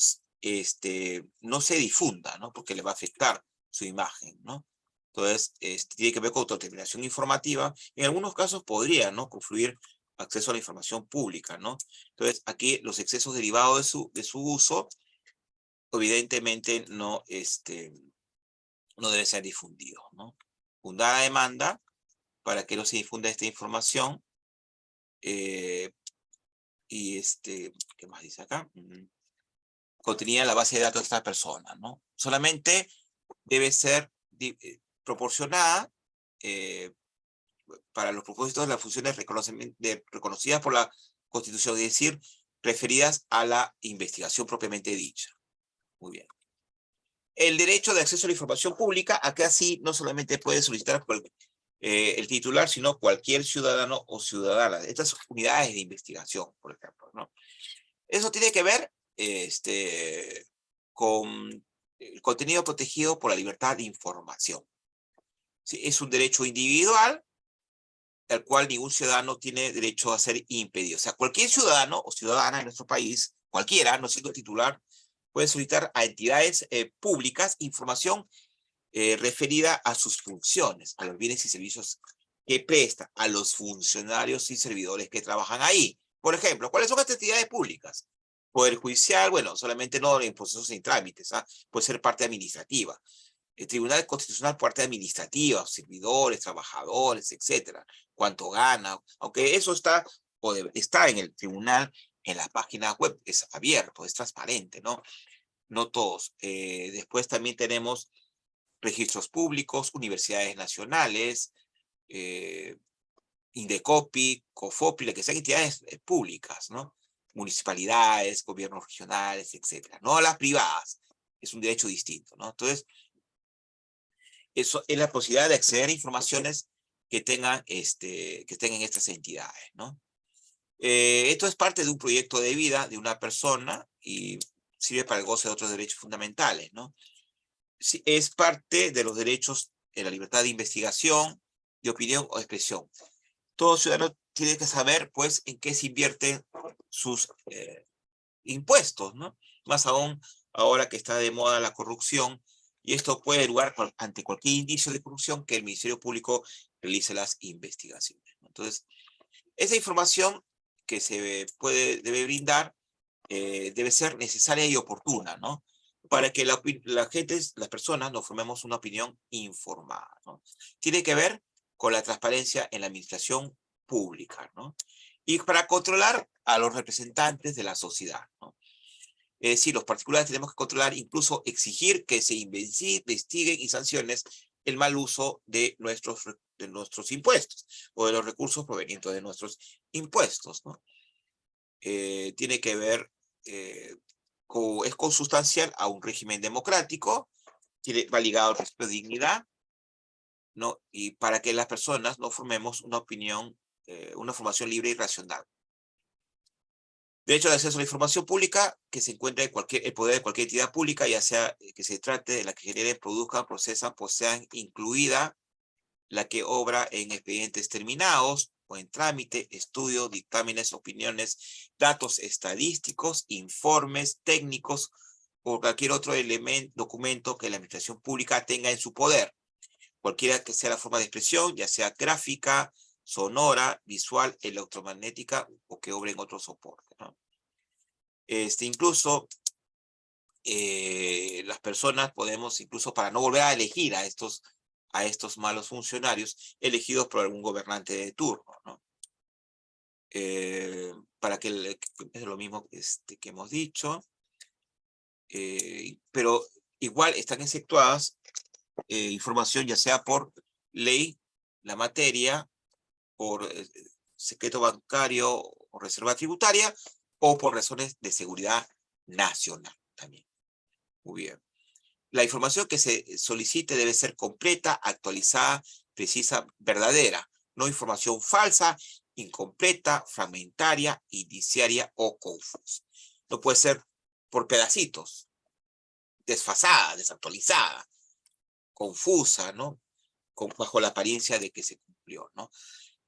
no se difunda, ¿no? Porque le va a afectar su imagen, ¿no? Entonces, tiene que ver con autodeterminación informativa. En algunos casos podría, ¿no? Confluir acceso a la información pública, ¿no? Entonces, aquí los excesos derivados de su uso, evidentemente no, no debe ser difundido, ¿no? Fundada demanda para que no se difunda esta información. Y ¿qué más dice acá? Contenida en la base de datos de esta persona, ¿no? Solamente debe ser proporcionada para los propósitos de las funciones reconocidas por la Constitución, es decir, referidas a la investigación propiamente dicha. Muy bien. El derecho de acceso a la información pública, acá sí no solamente puede solicitar el titular, sino cualquier ciudadano o ciudadana. Estas unidades de investigación, por ejemplo, ¿no? Eso tiene que ver con el contenido protegido por la libertad de información. ¿Sí? Es un derecho individual, al cual ningún ciudadano tiene derecho a ser impedido. O sea, cualquier ciudadano o ciudadana en nuestro país, cualquiera, no siendo titular, puede solicitar a entidades públicas información referida a sus funciones, a los bienes y servicios que presta, a los funcionarios y servidores que trabajan ahí. Por ejemplo, ¿cuáles son estas entidades públicas? Poder judicial, bueno, solamente no en procesos sin trámites, ¿ah? Puede ser parte administrativa. El Tribunal Constitucional, parte administrativa, servidores, trabajadores, etcétera. Cuánto gana, aunque eso está en el tribunal, en la página web, es abierto, es transparente, ¿no? No todos. Después también tenemos registros públicos, universidades nacionales, Indecopi, Cofopi, la que sean entidades públicas, ¿no? Municipalidades, gobiernos regionales, etcétera. No las privadas, es un derecho distinto, ¿no? Entonces, eso es la posibilidad de acceder a informaciones que tengan, que tengan estas entidades, ¿no? Esto es parte de un proyecto de vida de una persona y sirve para el goce de otros derechos fundamentales, ¿no? Es parte de los derechos de la libertad de investigación, de opinión o expresión. todo ciudadano tiene que saber, pues, en qué se invierten sus impuestos, ¿no? Más aún ahora que está de moda la corrupción, y esto puede lugar ante cualquier indicio de corrupción que el Ministerio Público realice las investigaciones, ¿no? Entonces, esa información que debe brindar debe ser necesaria y oportuna, ¿no? Para que la gente, las personas, nos formemos una opinión informada, ¿no? Tiene que ver con la transparencia en la administración pública, ¿no? Y para controlar a los representantes de la sociedad, ¿no? Es decir, los particulares tenemos que controlar, incluso exigir que se investiguen y sanciones el mal uso de nuestros impuestos o de los recursos provenientes de nuestros impuestos, ¿no? Tiene que ver, es consustancial a un régimen democrático, va ligado al principio de dignidad, ¿no? Y para que las personas no formemos una opinión, una formación libre y racional. Derecho de acceso a la información pública que se encuentra en el poder de cualquier entidad pública, ya sea que se trate de la que genere, produzcan, procesan, posean, incluida la que obra en expedientes terminados o en trámite, estudio, dictámenes, opiniones, datos estadísticos, informes técnicos o cualquier otro documento que la administración pública tenga en su poder, cualquiera que sea la forma de expresión, ya sea gráfica, sonora, visual, electromagnética o que obre en otro soporte, ¿no? Incluso las personas podemos, incluso para no volver a elegir a estos malos funcionarios, elegidos por algún gobernante de turno, ¿no? Para que es lo mismo que hemos dicho, pero igual están exceptuadas información ya sea por ley, la materia, por secreto bancario o reserva tributaria, o por razones de seguridad nacional también. Muy bien. La información que se solicite debe ser completa, actualizada, precisa, verdadera. No información falsa, incompleta, fragmentaria, indiciaria o confusa. No puede ser por pedacitos, desfasada, desactualizada, confusa, ¿no? Bajo la apariencia de que se cumplió, ¿no?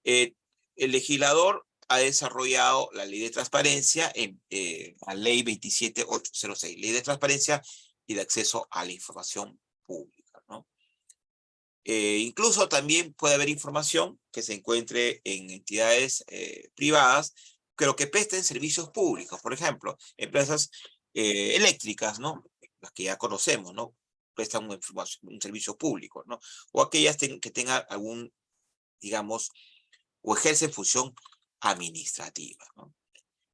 El legislador ha desarrollado la ley de transparencia, la ley 27806, ley de transparencia y de acceso a la información pública, ¿no? Incluso también puede haber información que se encuentre en entidades privadas, pero que presten servicios públicos, por ejemplo, empresas eléctricas, ¿no? Las que ya conocemos, ¿no? Prestan un servicio público, ¿no? O aquellas que tengan algún, digamos, o ejercen función administrativa, ¿no?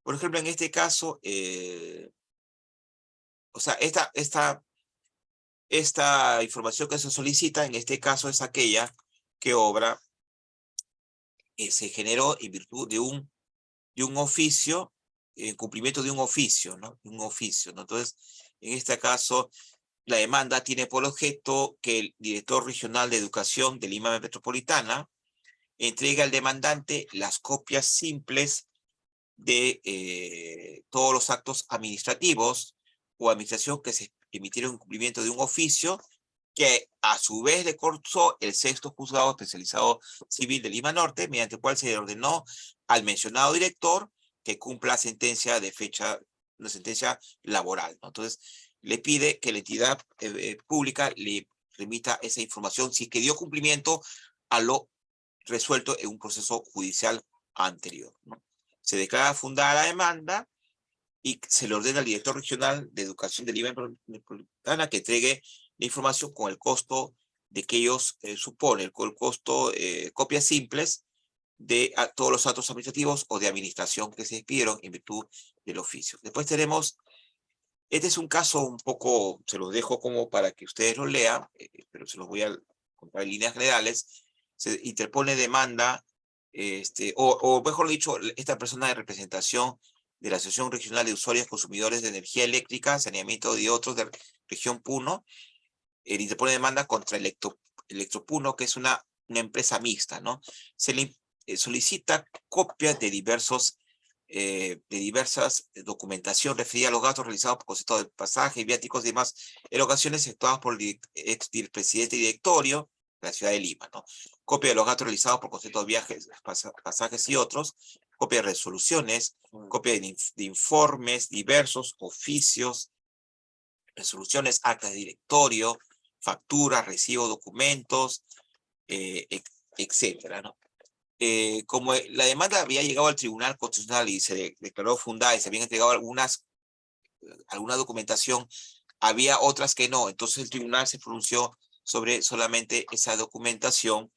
Por ejemplo, en este caso, o sea, esta información que se solicita, en este caso, es aquella que obra, se generó en virtud de un oficio, en cumplimiento de un oficio, ¿no? Un oficio, ¿no? Entonces, en este caso, la demanda tiene por objeto que el director regional de educación de Lima Metropolitana entrega al demandante las copias simples de todos los actos administrativos o administración que se emitieron en cumplimiento de un oficio que a su vez le cursó el sexto juzgado especializado civil de Lima Norte, mediante el cual se le ordenó al mencionado director que cumpla sentencia de fecha, una sentencia laboral, ¿no? Entonces, le pide que la entidad pública le remita esa información si es que dio cumplimiento a lo resuelto en un proceso judicial anterior, ¿no? Se declara fundada la demanda y se le ordena al director regional de educación de Lima Metropolitana que entregue la información con el costo de que ellos suponen, con el costo, copias simples de todos los actos administrativos o de administración que se despidieron en virtud del oficio. Después tenemos, este es un caso un poco, se los dejo como para que ustedes lo lean, pero se los voy a contar en líneas generales. Se interpone demanda, o mejor dicho, esta persona de representación de la Asociación Regional de Usuarios Consumidores de Energía Eléctrica, Saneamiento y otros de Región Puno, interpone demanda contra Electropuno, que es una empresa mixta, ¿no? Se le solicita copias de diversas documentación referida a los gastos realizados por concepto de pasaje, viáticos y demás erogaciones efectuadas por el presidente y directorio, la ciudad de Lima, ¿no? Copia de los gastos realizados por conceptos de viajes, pasajes y otros, copia de resoluciones, copia de informes diversos, oficios, resoluciones, actas de directorio, facturas, recibos, documentos, etcétera, ¿no? Como la demanda había llegado al Tribunal Constitucional y se declaró fundada y se habían entregado alguna documentación, había otras que no. Entonces el tribunal se pronunció sobre solamente esa documentación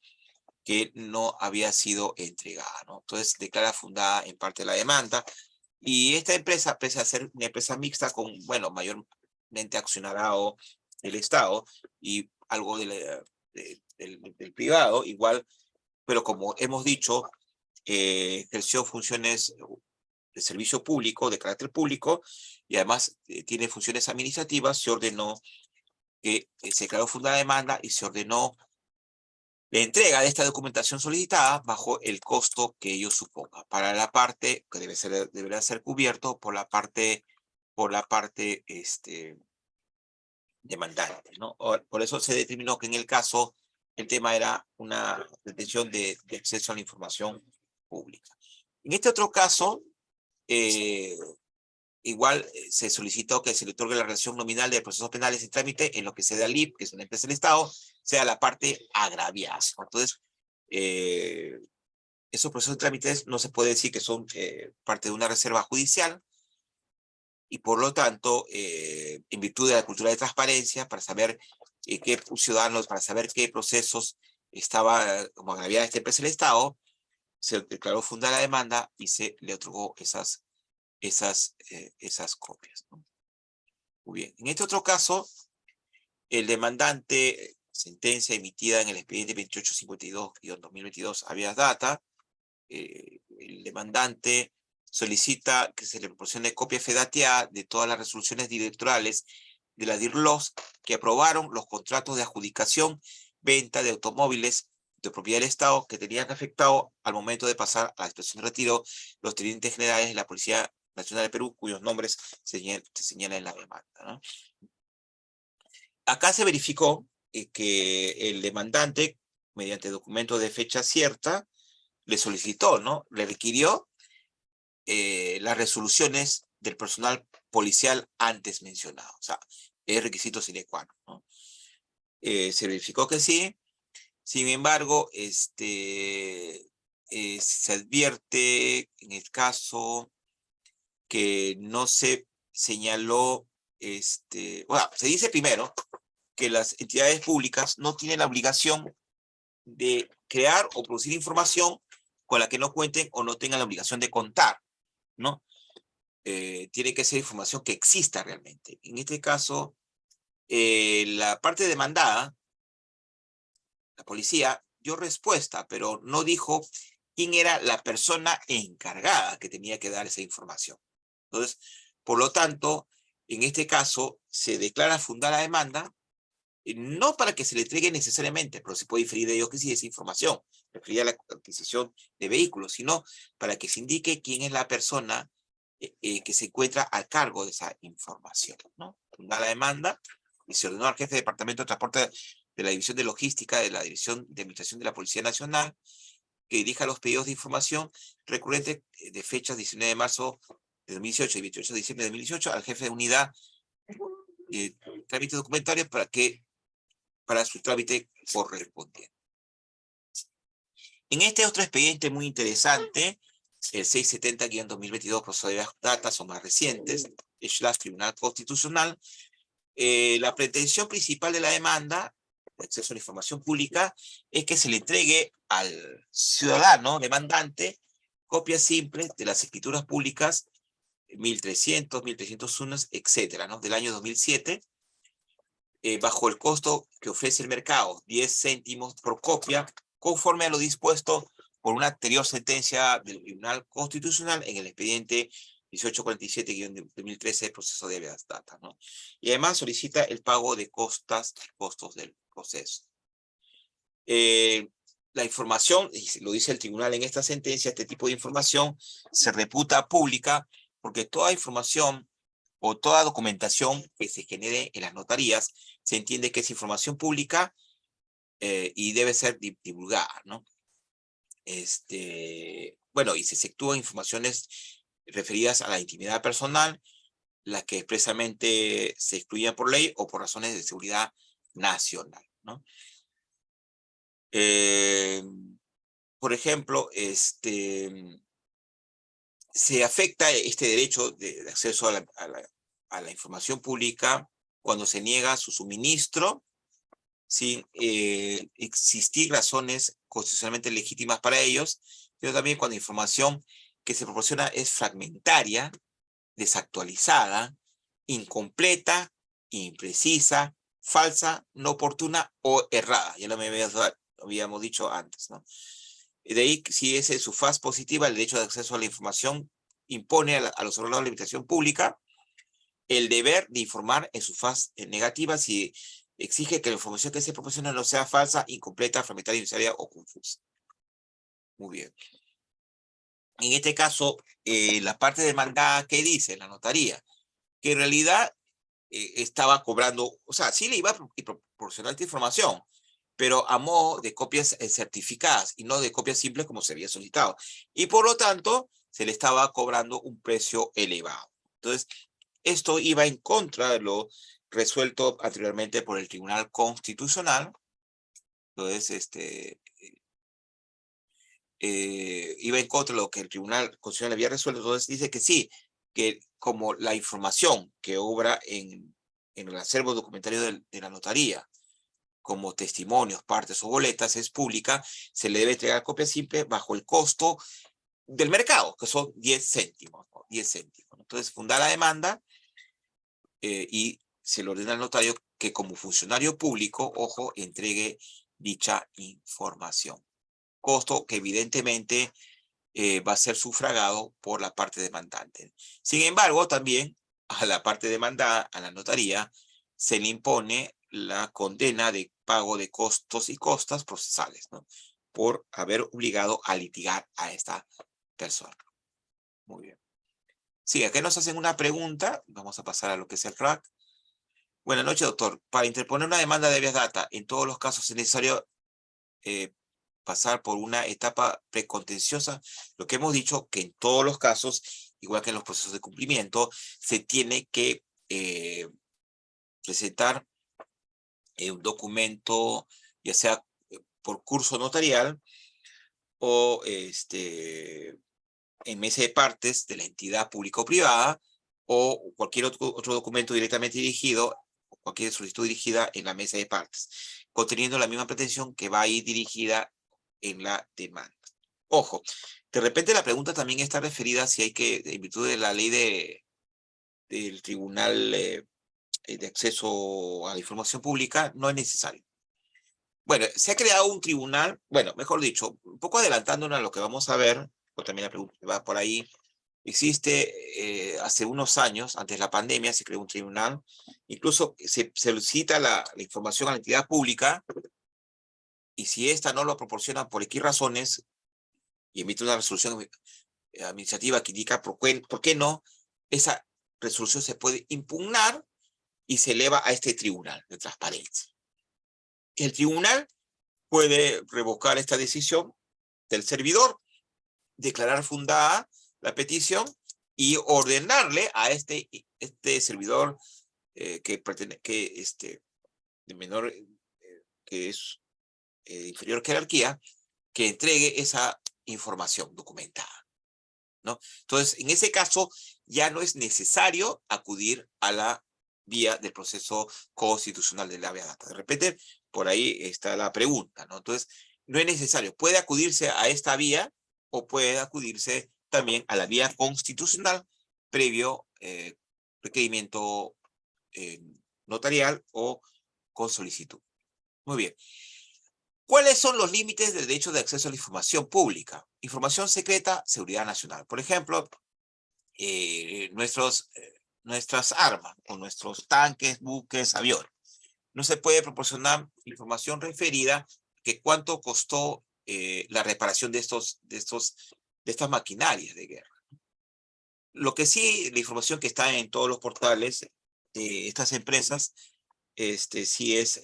que no había sido entregada, ¿no? Entonces declara fundada en parte la demanda. Y esta empresa, pese a ser una empresa mixta con, bueno, mayormente accionariado del Estado y algo del privado, igual, pero como hemos dicho, ejerció funciones de servicio público, de carácter público, y además tiene funciones administrativas. Se ordenó que se declaró fundada demanda y se ordenó la entrega de esta documentación solicitada bajo el costo que ello suponga, para la parte que deberá ser cubierto por la parte demandante, ¿no? Por eso se determinó que en el caso el tema era una pretensión de acceso a la información pública. En este otro caso, igual se solicitó que se le otorgue la relación nominal de procesos penales en trámite en lo que se da al IP, que es una empresa del Estado, sea la parte agraviada. Entonces, esos procesos de trámites no se puede decir que son parte de una reserva judicial, y por lo tanto, en virtud de la cultura de transparencia, para saber qué ciudadanos, para saber qué procesos estaba como agraviada esta empresa del Estado, se declaró fundada la demanda y se le otorgó esas copias, ¿no? Muy bien. En este otro caso, el demandante, sentencia emitida en el expediente 2852-2022 habeas data, el demandante solicita que se le proporcione copia fedateada de todas las resoluciones directorales de la DIRLOS que aprobaron los contratos de adjudicación, venta de automóviles de propiedad del Estado que tenían afectado al momento de pasar a la situación de retiro los tenientes generales de la Policía Nacional de Perú, cuyos nombres se señalan en la demanda, ¿no? Acá se verificó que el demandante, mediante documento de fecha cierta, le solicitó, ¿no? Le requirió las resoluciones del personal policial antes mencionado. O sea, es requisito sine qua non, ¿no? Se verificó que sí. Sin embargo, se advierte en el caso que no se señaló, bueno, se dice primero que las entidades públicas no tienen la obligación de crear o producir información con la que no cuenten o no tengan la obligación de contar, ¿no? Tiene que ser información que exista realmente. En este caso, la parte demandada, la policía, dio respuesta, pero no dijo quién era la persona encargada que tenía que dar esa información. Entonces, por lo tanto, en este caso, se declara fundada la demanda, no para que se le entregue necesariamente, pero se puede inferir de ello que sí esa información, referida a la adquisición de vehículos, sino para que se indique quién es la persona que se encuentra a cargo de esa información, ¿no? Fundada la demanda y se ordenó al jefe de departamento de transporte de la División de Logística de la División de Administración de la Policía Nacional que dirija los pedidos de información recurrentes de fechas 19 de marzo de 2018 y 28 de diciembre de 2018 al jefe de unidad trámite documentario para su trámite correspondiente. En este otro expediente muy interesante, el 670-2022, proceso de datas son más recientes, Tribunal Constitucional, la pretensión principal de la demanda, acceso a la información pública, es que se le entregue al ciudadano demandante copias simples de las escrituras públicas 1300, 1301, etcétera, ¿no? Del año 2007, bajo el costo que ofrece el mercado, 10 céntimos por copia, conforme a lo dispuesto por una anterior sentencia del Tribunal Constitucional en el expediente 1847-2013, proceso de habeas data, ¿no? Y además solicita el pago de costos del proceso. La información, y lo dice el tribunal en esta sentencia, este tipo de información se reputa pública porque toda información o toda documentación que se genere en las notarías se entiende que es información pública y debe ser divulgada, ¿no? Bueno, y se efectúan informaciones referidas a la intimidad personal, las que expresamente se excluyen por ley o por razones de seguridad nacional, ¿no? Por ejemplo, se afecta este derecho de acceso a la información pública cuando se niega su suministro sin existir razones constitucionalmente legítimas para ellos, pero también cuando la información que se proporciona es fragmentaria, desactualizada, incompleta, imprecisa, falsa, no oportuna o errada. Ya lo habíamos dicho antes, ¿no? De ahí, si esa es su faz positiva, el derecho de acceso a la información impone a los órganos de la administración pública el deber de informar en su faz negativa si exige que la información que se proporciona no sea falsa, incompleta, fragmentaria, innecesaria o confusa. Muy bien. En este caso, la parte demandada, ¿qué dice? La notaría, que en realidad estaba cobrando, o sea, sí le iba a proporcionar esta información, pero a modo de copias certificadas y no de copias simples como se había solicitado. Y por lo tanto, se le estaba cobrando un precio elevado. Entonces, esto iba en contra de lo resuelto anteriormente por el Tribunal Constitucional. Entonces, iba en contra de lo que el Tribunal Constitucional había resuelto. Entonces, dice que sí, que como la información que obra en el acervo documentario de la notaría, como testimonios, partes o boletas, es pública, se le debe entregar copia simple bajo el costo del mercado, que son 10 céntimos, ¿no? 10 céntimos. Entonces, funda la demanda y se le ordena al notario que como funcionario público, ojo, entregue dicha información. Costo que evidentemente va a ser sufragado por la parte demandante. Sin embargo, también a la parte demandada, a la notaría, se le impone la condena de pago de costos y costas procesales, ¿no? Por haber obligado a litigar a esta persona. Muy bien. Sí, acá nos hacen una pregunta. Vamos a pasar a lo que es el RAC. Buenas noches, doctor. Para interponer una demanda de habeas data, en todos los casos es necesario pasar por una etapa precontenciosa. Lo que hemos dicho que en todos los casos, igual que en los procesos de cumplimiento, se tiene que presentar un documento, ya sea por curso notarial o en mesa de partes de la entidad pública o privada, o cualquier otro documento directamente dirigido, o cualquier solicitud dirigida en la mesa de partes, conteniendo la misma pretensión que va a ir dirigida en la demanda. Ojo, de repente la pregunta también está referida si hay que, en virtud de la ley del Tribunal de Acceso a la Información Pública, no es necesario. Bueno, se ha creado un tribunal, bueno, mejor dicho, un poco adelantándonos a lo que vamos a ver, o también la pregunta va por ahí. Existe hace unos años, antes de la pandemia, se creó un tribunal, incluso se solicita la información a la entidad pública, y si ésta no lo proporciona por X razones, y emite una resolución administrativa que indica por qué no, esa resolución se puede impugnar y se eleva a este tribunal de transparencia. El tribunal puede revocar esta decisión del servidor, declarar fundada la petición y ordenarle a este servidor de menor, que es inferior jerarquía, que entregue esa información documentada, ¿no? Entonces, en ese caso, ya no es necesario acudir a la vía del proceso constitucional de la habeas data. De repente, por ahí está la pregunta, ¿no? Entonces, no es necesario. Puede acudirse a esta vía o puede acudirse también a la vía constitucional previo requerimiento notarial o con solicitud. Muy bien. ¿Cuáles son los límites del derecho de acceso a la información pública? Información secreta, seguridad nacional. Por ejemplo, nuestras armas o nuestros tanques, buques, aviones. No se puede proporcionar información referida a que cuánto costó la reparación de estas maquinarias de guerra. Lo que sí, la información que está en todos los portales de estas empresas, sí es,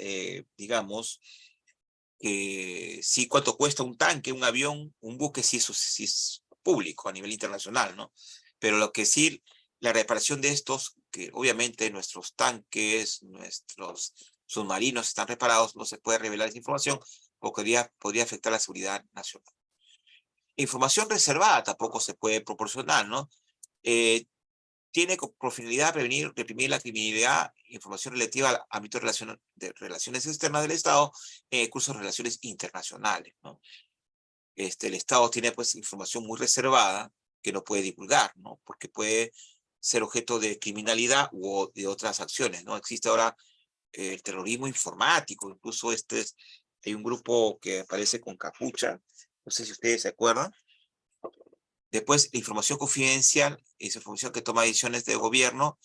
digamos, que sí, cuánto cuesta un tanque, un avión, un buque, sí, eso sí es público a nivel internacional, ¿no? Pero lo que sí, la reparación de estos, que obviamente nuestros tanques, nuestros submarinos están reparados, no se puede revelar esa información porque podría afectar la seguridad nacional. Información reservada tampoco se puede proporcionar, ¿no? Tiene por finalidad prevenir, reprimir la criminalidad, información relativa al ámbito de relaciones externas del Estado en el curso de relaciones internacionales, ¿no? El Estado tiene pues información muy reservada que no puede divulgar, ¿no? Porque puede ser objeto de criminalidad u de otras acciones, ¿no? Existe ahora el terrorismo informático, incluso hay un grupo que aparece con capucha, no sé si ustedes se acuerdan. Después, la información confidencial es información que toma decisiones de gobierno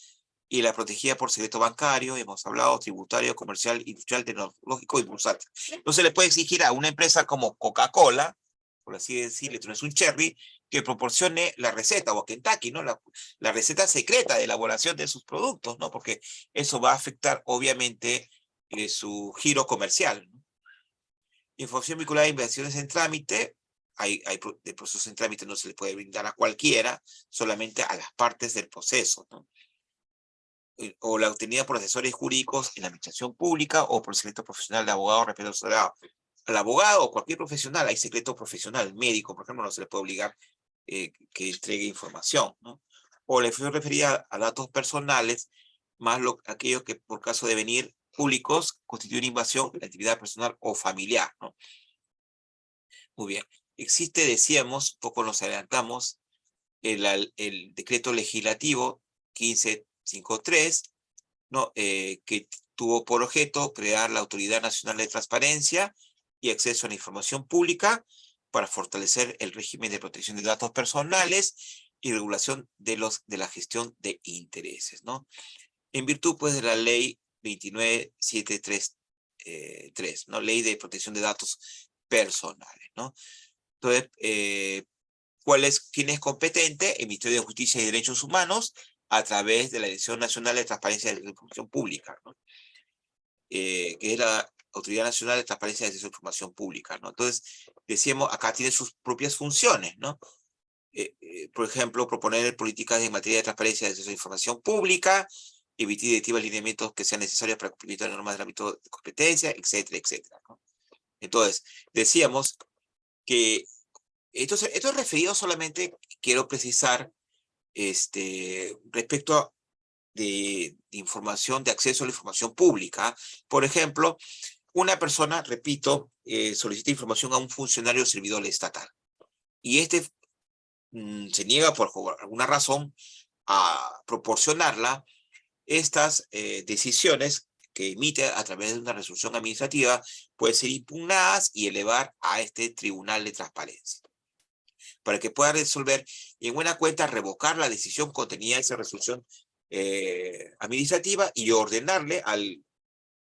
y la protegida por secreto bancario, hemos hablado, tributario, comercial, industrial, tecnológico y bursátil. No se le puede exigir a una empresa como Coca-Cola, por así decirlo, esto no es un cherry, que proporcione la receta, o a Kentucky, ¿no? La receta secreta de elaboración de sus productos, ¿no? Porque eso va a afectar, obviamente, su giro comercial, ¿no? Información vinculada a inversiones en trámite, de procesos en trámite no se le puede brindar a cualquiera, solamente a las partes del proceso, ¿no? O la obtenida por asesores jurídicos en la administración pública o por secreto profesional de abogado respecto al abogado o cualquier profesional, hay secreto profesional, médico, por ejemplo, no se le puede obligar que entregue información, ¿no? O la información referida a datos personales, más aquellos que por caso de venir públicos constituyen invasión de la actividad personal o familiar, ¿no? Muy bien. Existe, decíamos, poco nos adelantamos, el decreto legislativo 1553, ¿no? Que tuvo por objeto crear la Autoridad Nacional de Transparencia y Acceso a la Información Pública para fortalecer el régimen de protección de datos personales y regulación de la gestión de intereses, ¿no? En virtud, pues, de la ley 29733, ¿no? Ley de Protección de Datos Personales, ¿no? Entonces, ¿quién es competente? El Ministerio de Justicia y Derechos Humanos, a través de la Dirección Nacional de Transparencia de la Información Pública, ¿no? Que es la Autoridad Nacional de Transparencia de la Información Pública, ¿no? Entonces, decíamos, acá tiene sus propias funciones, ¿no? Por ejemplo, proponer políticas en materia de transparencia de acceso a información pública, emitir directivas, lineamientos que sean necesarios para cumplir las normas del ámbito de competencia, etcétera, etcétera, ¿no? Entonces, decíamos que esto es referido solamente, quiero precisar, respecto de información, de acceso a la información pública. Por ejemplo, una persona, repito, solicita información a un funcionario servidor estatal y se niega por alguna razón a proporcionarla. Estas decisiones que emite a través de una resolución administrativa pueden ser impugnadas y elevar a este tribunal de transparencia para que pueda resolver y en buena cuenta revocar la decisión contenida en esa resolución administrativa y ordenarle al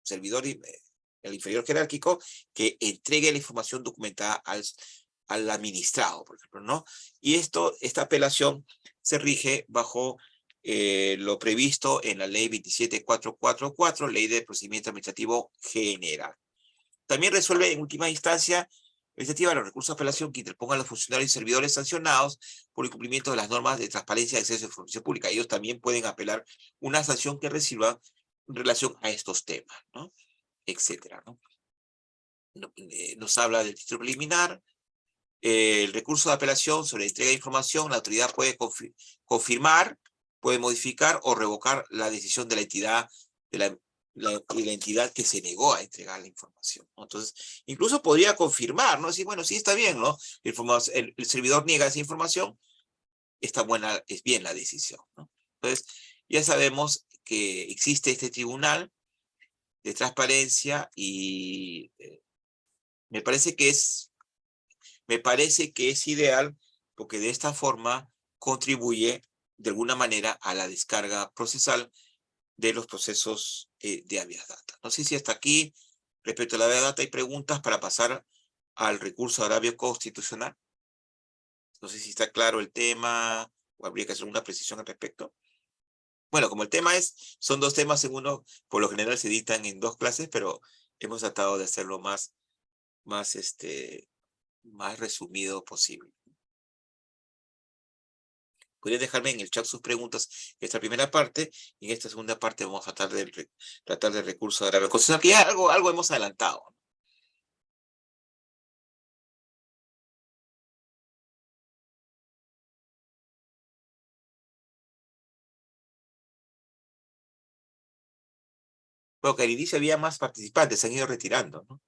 servidor, el inferior jerárquico, que entregue la información documentada al administrado, por ejemplo, ¿no? Y esta apelación se rige bajo lo previsto en la ley 27444, ley de procedimiento administrativo general. También resuelve en última instancia administrativa los recursos de apelación que interpongan los funcionarios y servidores sancionados por el cumplimiento de las normas de transparencia y acceso a información pública. Ellos también pueden apelar una sanción que reciban en relación a estos temas, ¿no? Etcétera, ¿no? Nos habla del título preliminar, el recurso de apelación sobre entrega de información, la autoridad puede confirmar, puede modificar o revocar la decisión de la entidad, de la entidad que se negó a entregar la información, ¿no? Entonces, incluso podría confirmar, ¿no? Decir, bueno, sí está bien, ¿no? El servidor niega esa información, está buena, es bien la decisión, ¿no? Entonces, ya sabemos que existe este tribunal de transparencia y me parece que es ideal porque de esta forma contribuye de alguna manera a la descarga procesal de los procesos de habeas data. No sé si hasta aquí, respecto a la habeas data, hay preguntas para pasar al recurso de agravio constitucional. No sé si está claro el tema o habría que hacer una precisión al respecto. Bueno, como el tema son dos temas en uno, por lo general se dictan en dos clases, pero hemos tratado de hacerlo más más resumido posible. Pueden dejarme en el chat sus preguntas en esta primera parte, y en esta segunda parte vamos a tratar del recurso de agravio constitucional, que ya algo hemos adelantado. Bueno, que al inicio había más participantes, se han ido retirando, ¿no?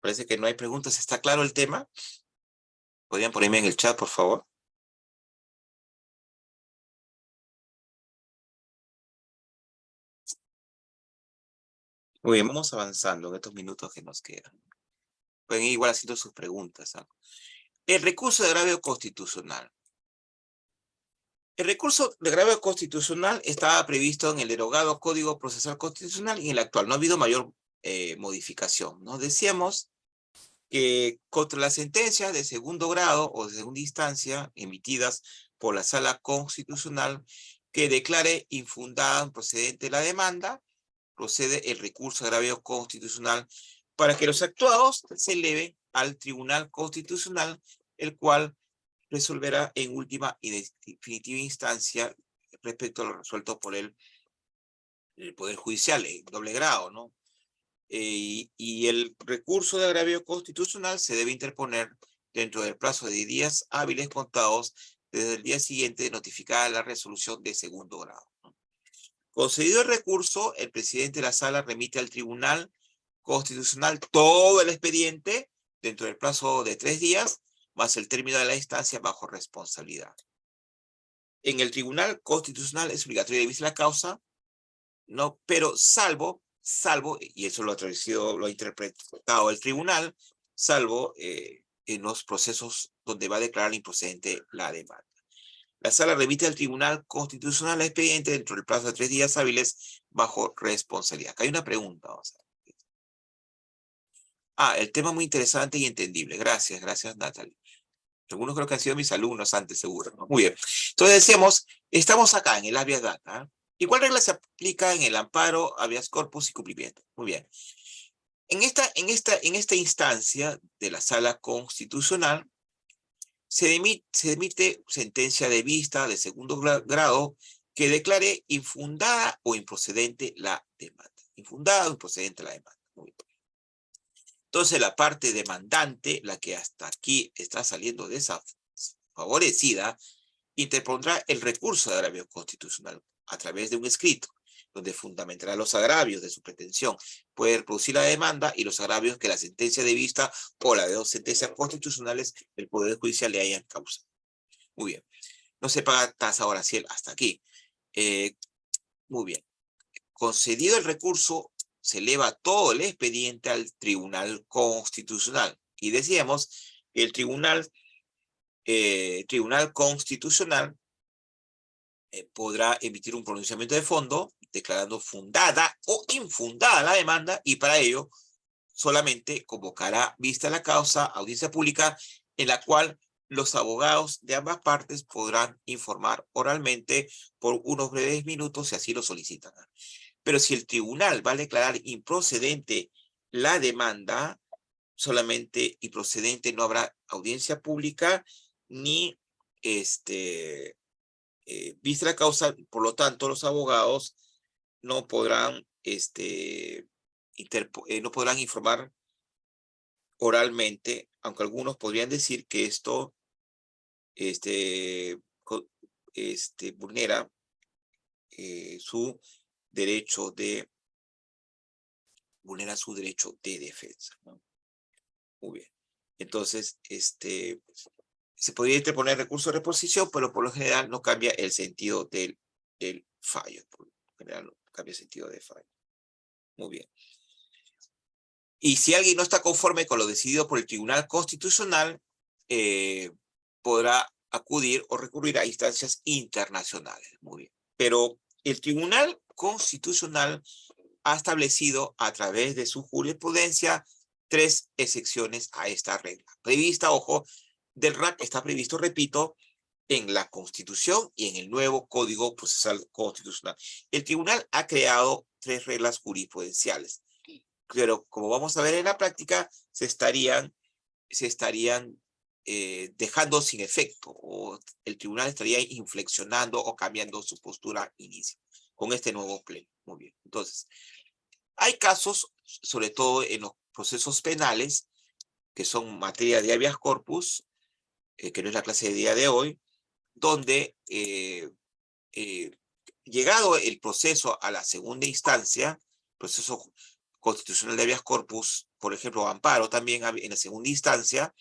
Parece que no hay preguntas. ¿Está claro el tema? ¿Podrían ponerme en el chat, por favor? Muy bien, vamos avanzando en estos minutos que nos quedan. Pueden ir igual haciendo sus preguntas, ¿ah? El recurso de agravio constitucional. El recurso de agravio constitucional estaba previsto en el derogado Código Procesal Constitucional y en el actual. No ha habido mayor modificación, ¿no? Decíamos que contra las sentencias de segundo grado o de segunda instancia emitidas por la Sala Constitucional que declare infundada o improcedente la demanda, procede el recurso de agravio constitucional para que los actuados se eleven al Tribunal Constitucional, el cual resolverá en última y definitiva instancia respecto a lo resuelto por el Poder Judicial en doble grado, ¿no? Y el recurso de agravio constitucional se debe interponer dentro del plazo de 10 días hábiles contados desde el día siguiente de notificada la resolución de segundo grado, ¿no? Concedido el recurso, el presidente de la sala remite al Tribunal Constitucional todo el expediente dentro del plazo de 3 días, más el término de la instancia bajo responsabilidad. En el Tribunal Constitucional es obligatorio dividir la causa, no, pero salvo, y eso lo ha interpretado el tribunal, salvo en los procesos donde va a declarar improcedente la demanda. La sala remite al Tribunal Constitucional el expediente dentro del plazo de 3 días hábiles bajo responsabilidad. Acá hay una pregunta. Vamos a ver. El tema muy interesante y entendible. Gracias, Natalie. Algunos creo que han sido mis alumnos antes, seguro, ¿no? Muy bien. Entonces decíamos, estamos acá en el habeas data. ¿Y cuál regla se aplica en el amparo, habeas corpus y cumplimiento? Muy bien. En esta instancia de la Sala Constitucional se emite sentencia de vista de segundo grado que declare infundada o improcedente la demanda. Infundada o improcedente la demanda. Muy bien. Entonces la parte demandante, la que hasta aquí está saliendo desfavorecida, interpondrá el recurso de agravio constitucional a través de un escrito, donde fundamentará los agravios de su pretensión, puede reproducir la demanda y los agravios que la sentencia de vista o la de dos sentencias constitucionales del Poder Judicial le hayan causado. Muy bien. No se paga tasa arancel hasta aquí. Muy bien. Concedido el recurso, se eleva todo el expediente al Tribunal Constitucional. Y decíamos que el Tribunal Constitucional podrá emitir un pronunciamiento de fondo declarando fundada o infundada la demanda, y para ello solamente convocará vista la causa, audiencia pública, en la cual los abogados de ambas partes podrán informar oralmente por unos breves minutos si así lo solicitan. Pero si el tribunal va a declarar improcedente la demanda, solamente improcedente, no habrá audiencia pública ni vista la causa, por lo tanto los abogados no podrán no podrán informar oralmente, aunque algunos podrían decir que esto vulnera su derecho de defensa, ¿no? Muy bien. Entonces, se podría interponer recurso de reposición, pero por lo general no cambia el sentido del fallo. Por lo general no cambia el sentido del fallo. Muy bien. Y si alguien no está conforme con lo decidido por el Tribunal Constitucional, podrá acudir o recurrir a instancias internacionales. Muy bien. Pero el Tribunal Constitucional ha establecido a través de su jurisprudencia 3 excepciones a esta regla. Prevista, ojo, del RAC está previsto, repito, en la Constitución y en el nuevo Código Procesal Constitucional. El tribunal ha creado 3 reglas jurisprudenciales, pero como vamos a ver en la práctica, se estarían dejando sin efecto, o el tribunal estaría inflexionando o cambiando su postura inicio con este nuevo pleno. Muy bien. Entonces, hay casos, sobre todo en los procesos penales, que son materia de habeas corpus, que no es la clase de día de hoy, donde llegado el proceso a la segunda instancia, proceso constitucional de habeas corpus, por ejemplo, amparo también en la segunda instancia,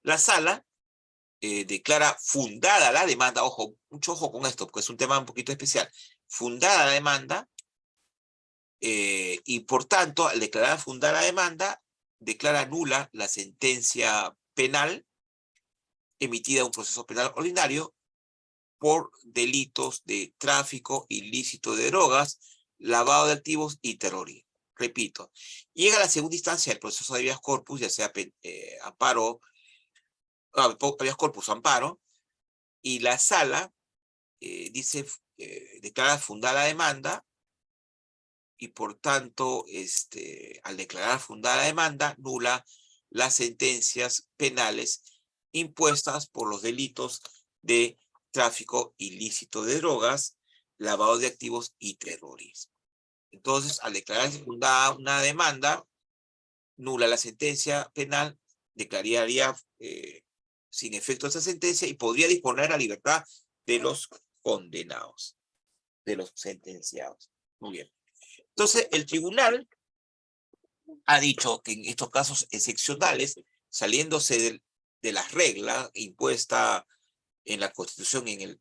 la sala declara fundada la demanda, ojo, mucho ojo con esto, porque es un tema un poquito especial, fundada la demanda, y por tanto, al declarar fundada la demanda, declara nula la sentencia penal emitida en un proceso penal ordinario por delitos de tráfico ilícito de drogas, lavado de activos y terrorismo. Repito, llega a la segunda instancia del proceso de habeas corpus, ya sea amparo, habeas corpus o amparo, y la sala declara fundada la demanda, y por tanto, al declarar fundada la demanda, nula las sentencias penales impuestas por los delitos de tráfico ilícito de drogas, lavado de activos y terrorismo. Entonces, al declarar fundada una demanda, nula la sentencia penal, declararía sin efecto esa sentencia y podría disponer la libertad de los condenados, de los sentenciados. Muy bien. Entonces, el tribunal ha dicho que en estos casos excepcionales, saliéndose de las reglas impuestas en la Constitución, en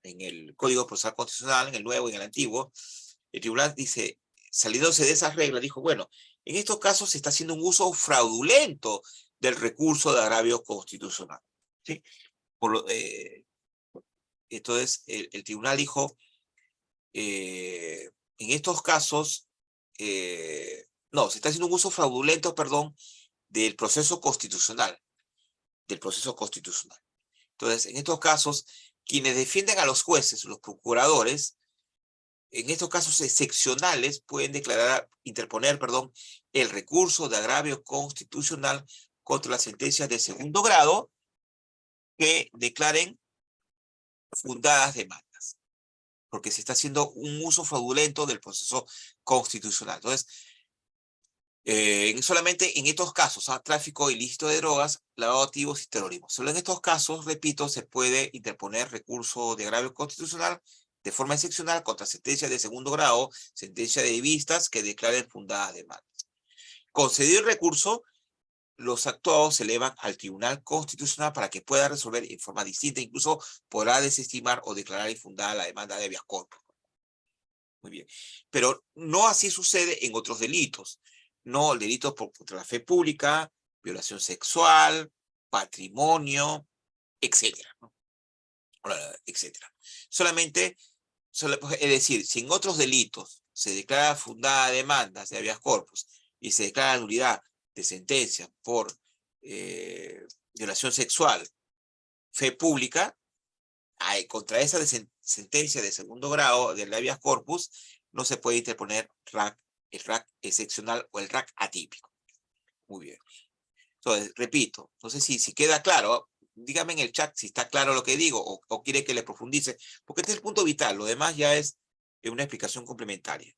el Código Procesal Constitucional, en el nuevo y en el antiguo, el tribunal dice, saliéndose de esas reglas, dijo, bueno, en estos casos se está haciendo un uso fraudulento del recurso de agravio constitucional. ¿Sí? Entonces, el tribunal dijo, en estos casos, no, se está haciendo un uso fraudulento, perdón, del proceso constitucional, Entonces, en estos casos, quienes defienden a los jueces, los procuradores, en estos casos excepcionales pueden interponer, el recurso de agravio constitucional contra las sentencias de segundo grado que declaren fundadas demandas, porque se está haciendo un uso fraudulento del proceso constitucional. Entonces, solamente en estos casos, tráfico ilícito de drogas, lavado de activos y terrorismo. Solo en estos casos, repito, se puede interponer recurso de agravio constitucional de forma excepcional contra sentencias de segundo grado, sentencia de vistas que declaren fundadas demandas. Concedido el recurso, los actuados se elevan al Tribunal Constitucional para que pueda resolver en forma distinta, incluso podrá desestimar o declarar infundada la demanda de habeas corpus. Muy bien. Pero no así sucede en otros delitos. No, el delito contra la fe pública, violación sexual, patrimonio, etcétera, ¿no? Etcétera. Solamente, es decir, si en otros delitos se declara fundada demandas de habeas corpus y se declara nulidad de sentencia por violación sexual, fe pública, contra esa sentencia de segundo grado del habeas corpus no se puede interponer el RAC excepcional o el RAC atípico. Muy bien. Entonces, repito, no sé si queda claro. Dígame en el chat si está claro lo que digo o quiere que le profundice, porque este es el punto vital. Lo demás ya es una explicación complementaria.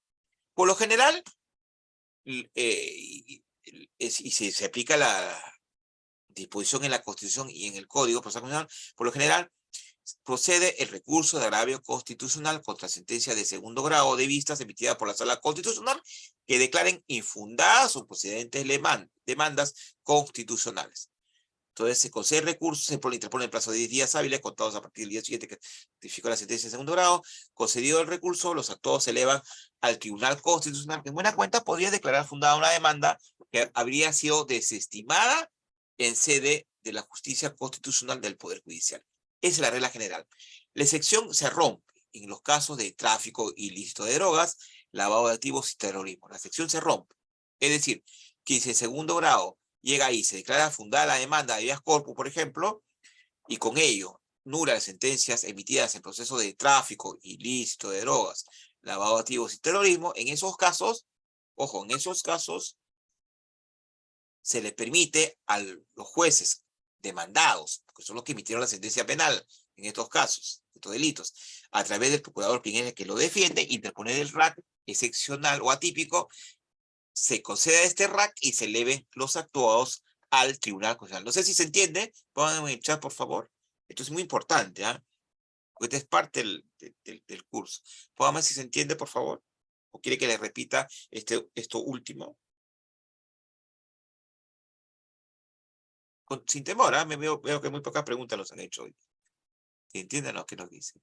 Por lo general, y si se aplica la disposición en la Constitución y en el Código Procesal Constitucional, por lo general, procede el recurso de agravio constitucional contra sentencia de segundo grado de vistas emitida por la Sala Constitucional que declaren infundadas o procedentes demandas constitucionales. Entonces se concede el recurso, se interpone en plazo de 10 días hábiles contados a partir del día siguiente que notificó la sentencia de segundo grado. Concedido el recurso, los actuados se elevan al Tribunal Constitucional que en buena cuenta podría declarar fundada una demanda que habría sido desestimada en sede de la justicia constitucional del Poder Judicial. Esa es la regla general. La excepción se rompe en los casos de tráfico ilícito de drogas, lavado de activos y terrorismo. La excepción se rompe. Es decir, que si en segundo grado llega ahí, se declara fundada la demanda de habeas corpus, por ejemplo, y con ello nula las sentencias emitidas en proceso de tráfico ilícito de drogas, lavado de activos y terrorismo, en esos casos, ojo, en esos casos se le permite a los jueces demandados, que son los que emitieron la sentencia penal en estos casos, estos delitos, a través del procurador penal que lo defiende, interponer el RAC excepcional o atípico, se conceda este RAC y se eleven los actuados al Tribunal Constitucional. No sé si se entiende, pónganme en el chat, por favor. Esto es muy importante, ¿ah? Porque esta es parte del curso. Pónganme si se entiende, por favor. ¿O quiere que le repita esto último? Sin temor, ¿ah? Veo que muy pocas preguntas nos han hecho hoy. ¿Sí entienden lo que nos dicen?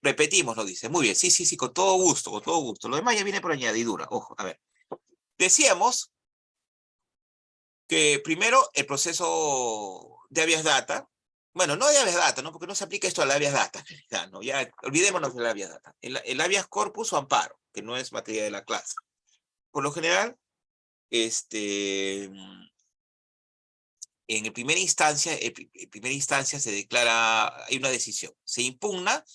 Repetimos, nos dice. Muy bien, sí, con todo gusto, con todo gusto. Lo demás ya viene por añadidura. Ojo, a ver. Decíamos que primero el proceso de habeas data, bueno, no de habeas data, ¿no? Porque no se aplica esto al habeas data, en realidad, ¿no? Ya olvidémonos del habeas data. El habeas corpus o amparo, que no es materia de la clase. Por lo general, en primera instancia se declara, hay una decisión, se impugna,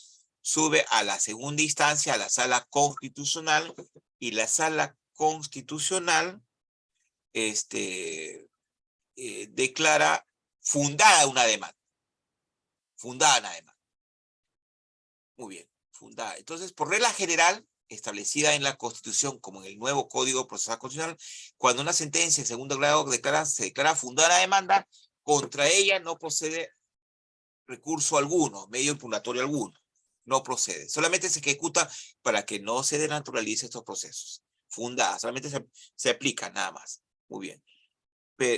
sube a la segunda instancia, a la sala constitucional, y la sala constitucional declara fundada una demanda. Fundada una demanda. Muy bien, fundada. Entonces, por regla general, establecida en la Constitución como en el nuevo Código Procesal Constitucional, cuando una sentencia en segundo grado se declara fundada la demanda, contra ella no procede recurso alguno, medio impugnatorio alguno. No procede. Solamente se ejecuta para que no se denaturalice estos procesos. Fundada, solamente se aplica nada más. Muy bien.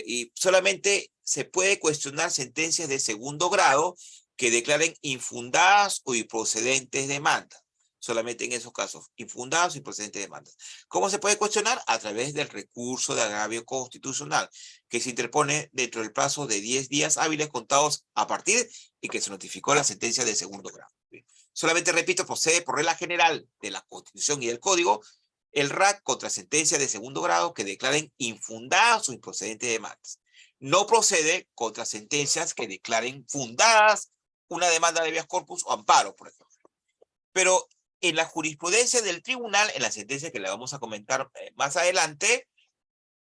Y solamente se puede cuestionar sentencias de segundo grado que declaren infundadas o improcedentes demandas. Solamente en esos casos, infundadas o improcedentes demandas. ¿Cómo se puede cuestionar? A través del recurso de agravio constitucional, que se interpone dentro del plazo de 10 días hábiles contados a partir y que se notificó la sentencia de segundo grado. Solamente, repito, procede por regla general de la Constitución y del Código el RAC contra sentencias de segundo grado que declaren infundadas o improcedentes demandas. No procede contra sentencias que declaren fundadas una demanda de habeas corpus o amparo, por ejemplo. Pero en la jurisprudencia del tribunal, en la sentencia que le vamos a comentar más adelante,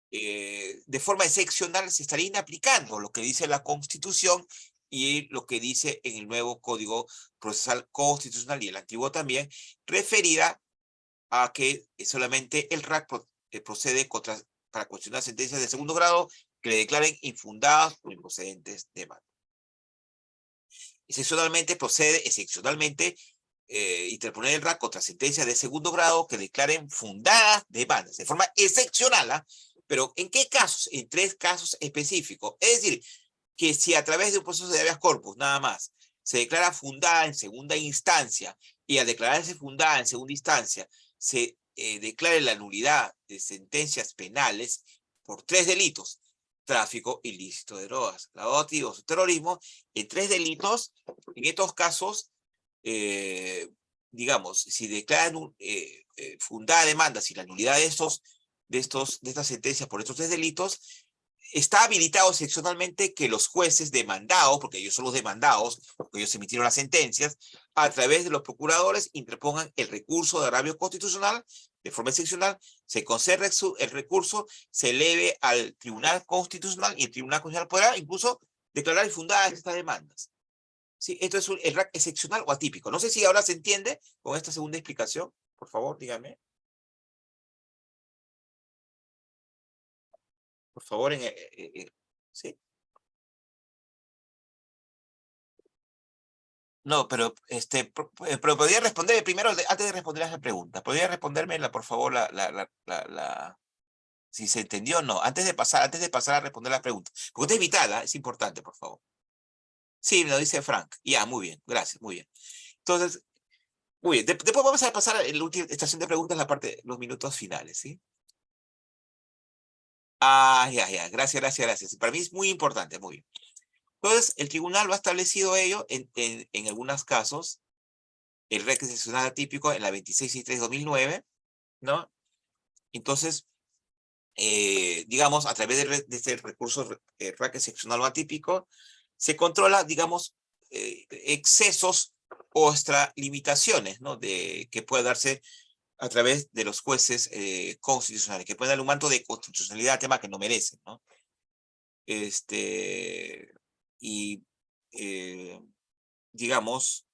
de forma excepcional se estaría inaplicando lo que dice la Constitución y lo que dice en el nuevo Código Procesal Constitucional y el antiguo también, referida a que solamente el RAC procede para cuestionar sentencias de segundo grado que le declaren infundadas o improcedentes demandas. Excepcionalmente, interponer el RAC contra sentencias de segundo grado que declaren fundadas demandas, de forma excepcional, ¿eh? Pero ¿en qué casos? En 3 casos específicos. Es decir, que si a través de un proceso de habeas corpus, nada más, se declara fundada en segunda instancia, y al declararse fundada en segunda instancia, se declare la nulidad de sentencias penales por 3 delitos, tráfico ilícito de drogas, lavado de activos, terrorismo, en 3 delitos, en estos casos, digamos, si declaran fundada demanda, si la nulidad de estas sentencias por estos 3 delitos, está habilitado excepcionalmente que los jueces demandados, porque ellos son los demandados, porque ellos emitieron las sentencias, a través de los procuradores interpongan el recurso de agravio constitucional de forma excepcional, se concede el recurso, se eleve al Tribunal Constitucional y el Tribunal Constitucional podrá incluso declarar infundadas estas demandas. ¿Sí? Esto es el RAC excepcional o atípico. No sé si ahora se entiende con esta segunda explicación. Por favor, dígame. Por favor, sí. No, pero pero podría responder primero, antes de responder a esa pregunta, podría responderme, por favor, si se entendió o no, antes de pasar a responder la pregunta. Porque usted es vital, ¿eh? Es importante, por favor. Sí, me lo dice Frank. Ya, muy bien, gracias, muy bien. Entonces, muy bien, después vamos a pasar a la última estación de preguntas, la parte, los minutos finales, ¿sí? Ah, ya, gracias. Para mí es muy importante, muy bien. Entonces, el tribunal lo ha establecido ello en algunos casos, el REC excepcional atípico en la 2663/2009, ¿no? Entonces, digamos, a través de este recurso RAC excepcional o atípico, se controla, digamos, excesos o extralimitaciones, ¿no? Que puede darse a través de los jueces constitucionales, que pueden dar un manto de constitucionalidad a temas que no merecen, ¿no? Y, digamos,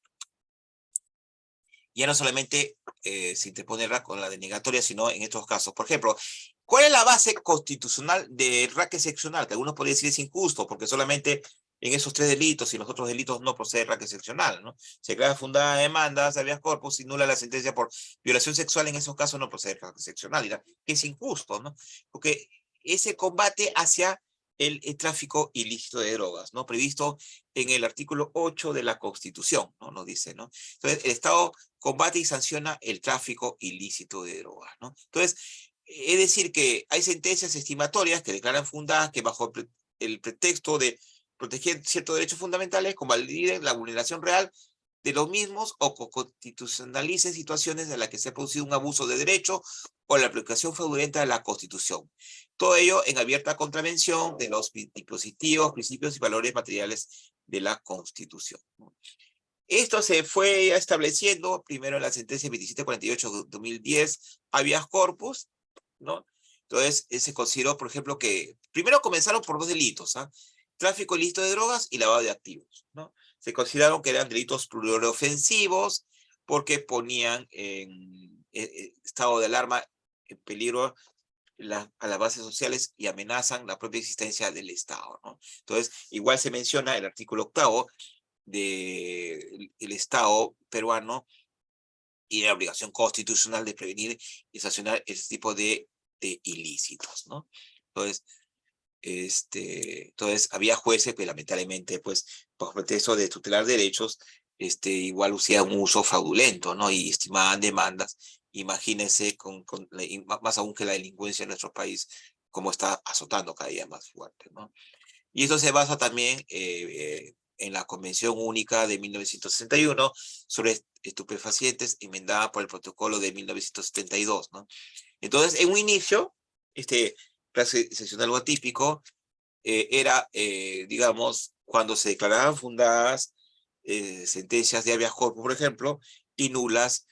ya no solamente se interpone el RAC con la denegatoria, sino en estos casos. Por ejemplo, ¿cuál es la base constitucional del RAC excepcional? Que algunos podrían decir es injusto, porque solamente en esos 3 delitos y los otros delitos no procede RAC excepcional, ¿no? Se crea fundada demanda, habeas corpus y nula la sentencia por violación sexual, en esos casos no procede RAC excepcional. Dirá, que es injusto, ¿no? Porque ese combate hacia el tráfico ilícito de drogas, ¿no? Previsto en el artículo 8 de la Constitución, ¿no? Nos dice, ¿no? Entonces, el Estado combate y sanciona el tráfico ilícito de drogas, ¿no? Entonces, es decir que hay sentencias estimatorias que declaran fundadas que bajo el pretexto de proteger ciertos derechos fundamentales convaliden la vulneración real de los mismos o constitucionalicen situaciones en las que se ha producido un abuso de derecho o la aplicación fraudulenta de la Constitución. Todo ello en abierta contravención de los dispositivos, principios y valores materiales de la Constitución. Esto se fue estableciendo primero en la sentencia 2748 de 2010, habeas corpus, ¿no? Entonces, se consideró, por ejemplo, que primero comenzaron por 2 delitos, ¿ah? Tráfico ilícito de drogas y lavado de activos, ¿no? Se consideraron que eran delitos pluriofensivos porque ponían en estado de alarma, en peligro a las bases sociales y amenazan la propia existencia del Estado, ¿no? Entonces, igual se menciona el artículo 8 del Estado peruano y la obligación constitucional de prevenir y sancionar ese tipo de ilícitos, ¿no? Entonces, entonces había jueces que lamentablemente, pues, por pretexto de tutelar derechos, igual hacían un uso fraudulento, ¿no? Y estimaban demandas. Imagínense, más aún que la delincuencia en nuestro país, cómo está azotando cada día más fuerte, ¿no? Y eso se basa también en la Convención Única de 1961 sobre estupefacientes, enmendada por el protocolo de 1972, ¿no? Entonces, en un inicio, clase excepcional o atípico era, digamos, cuando se declaraban fundadas sentencias de habeas corpus, por ejemplo, y nulas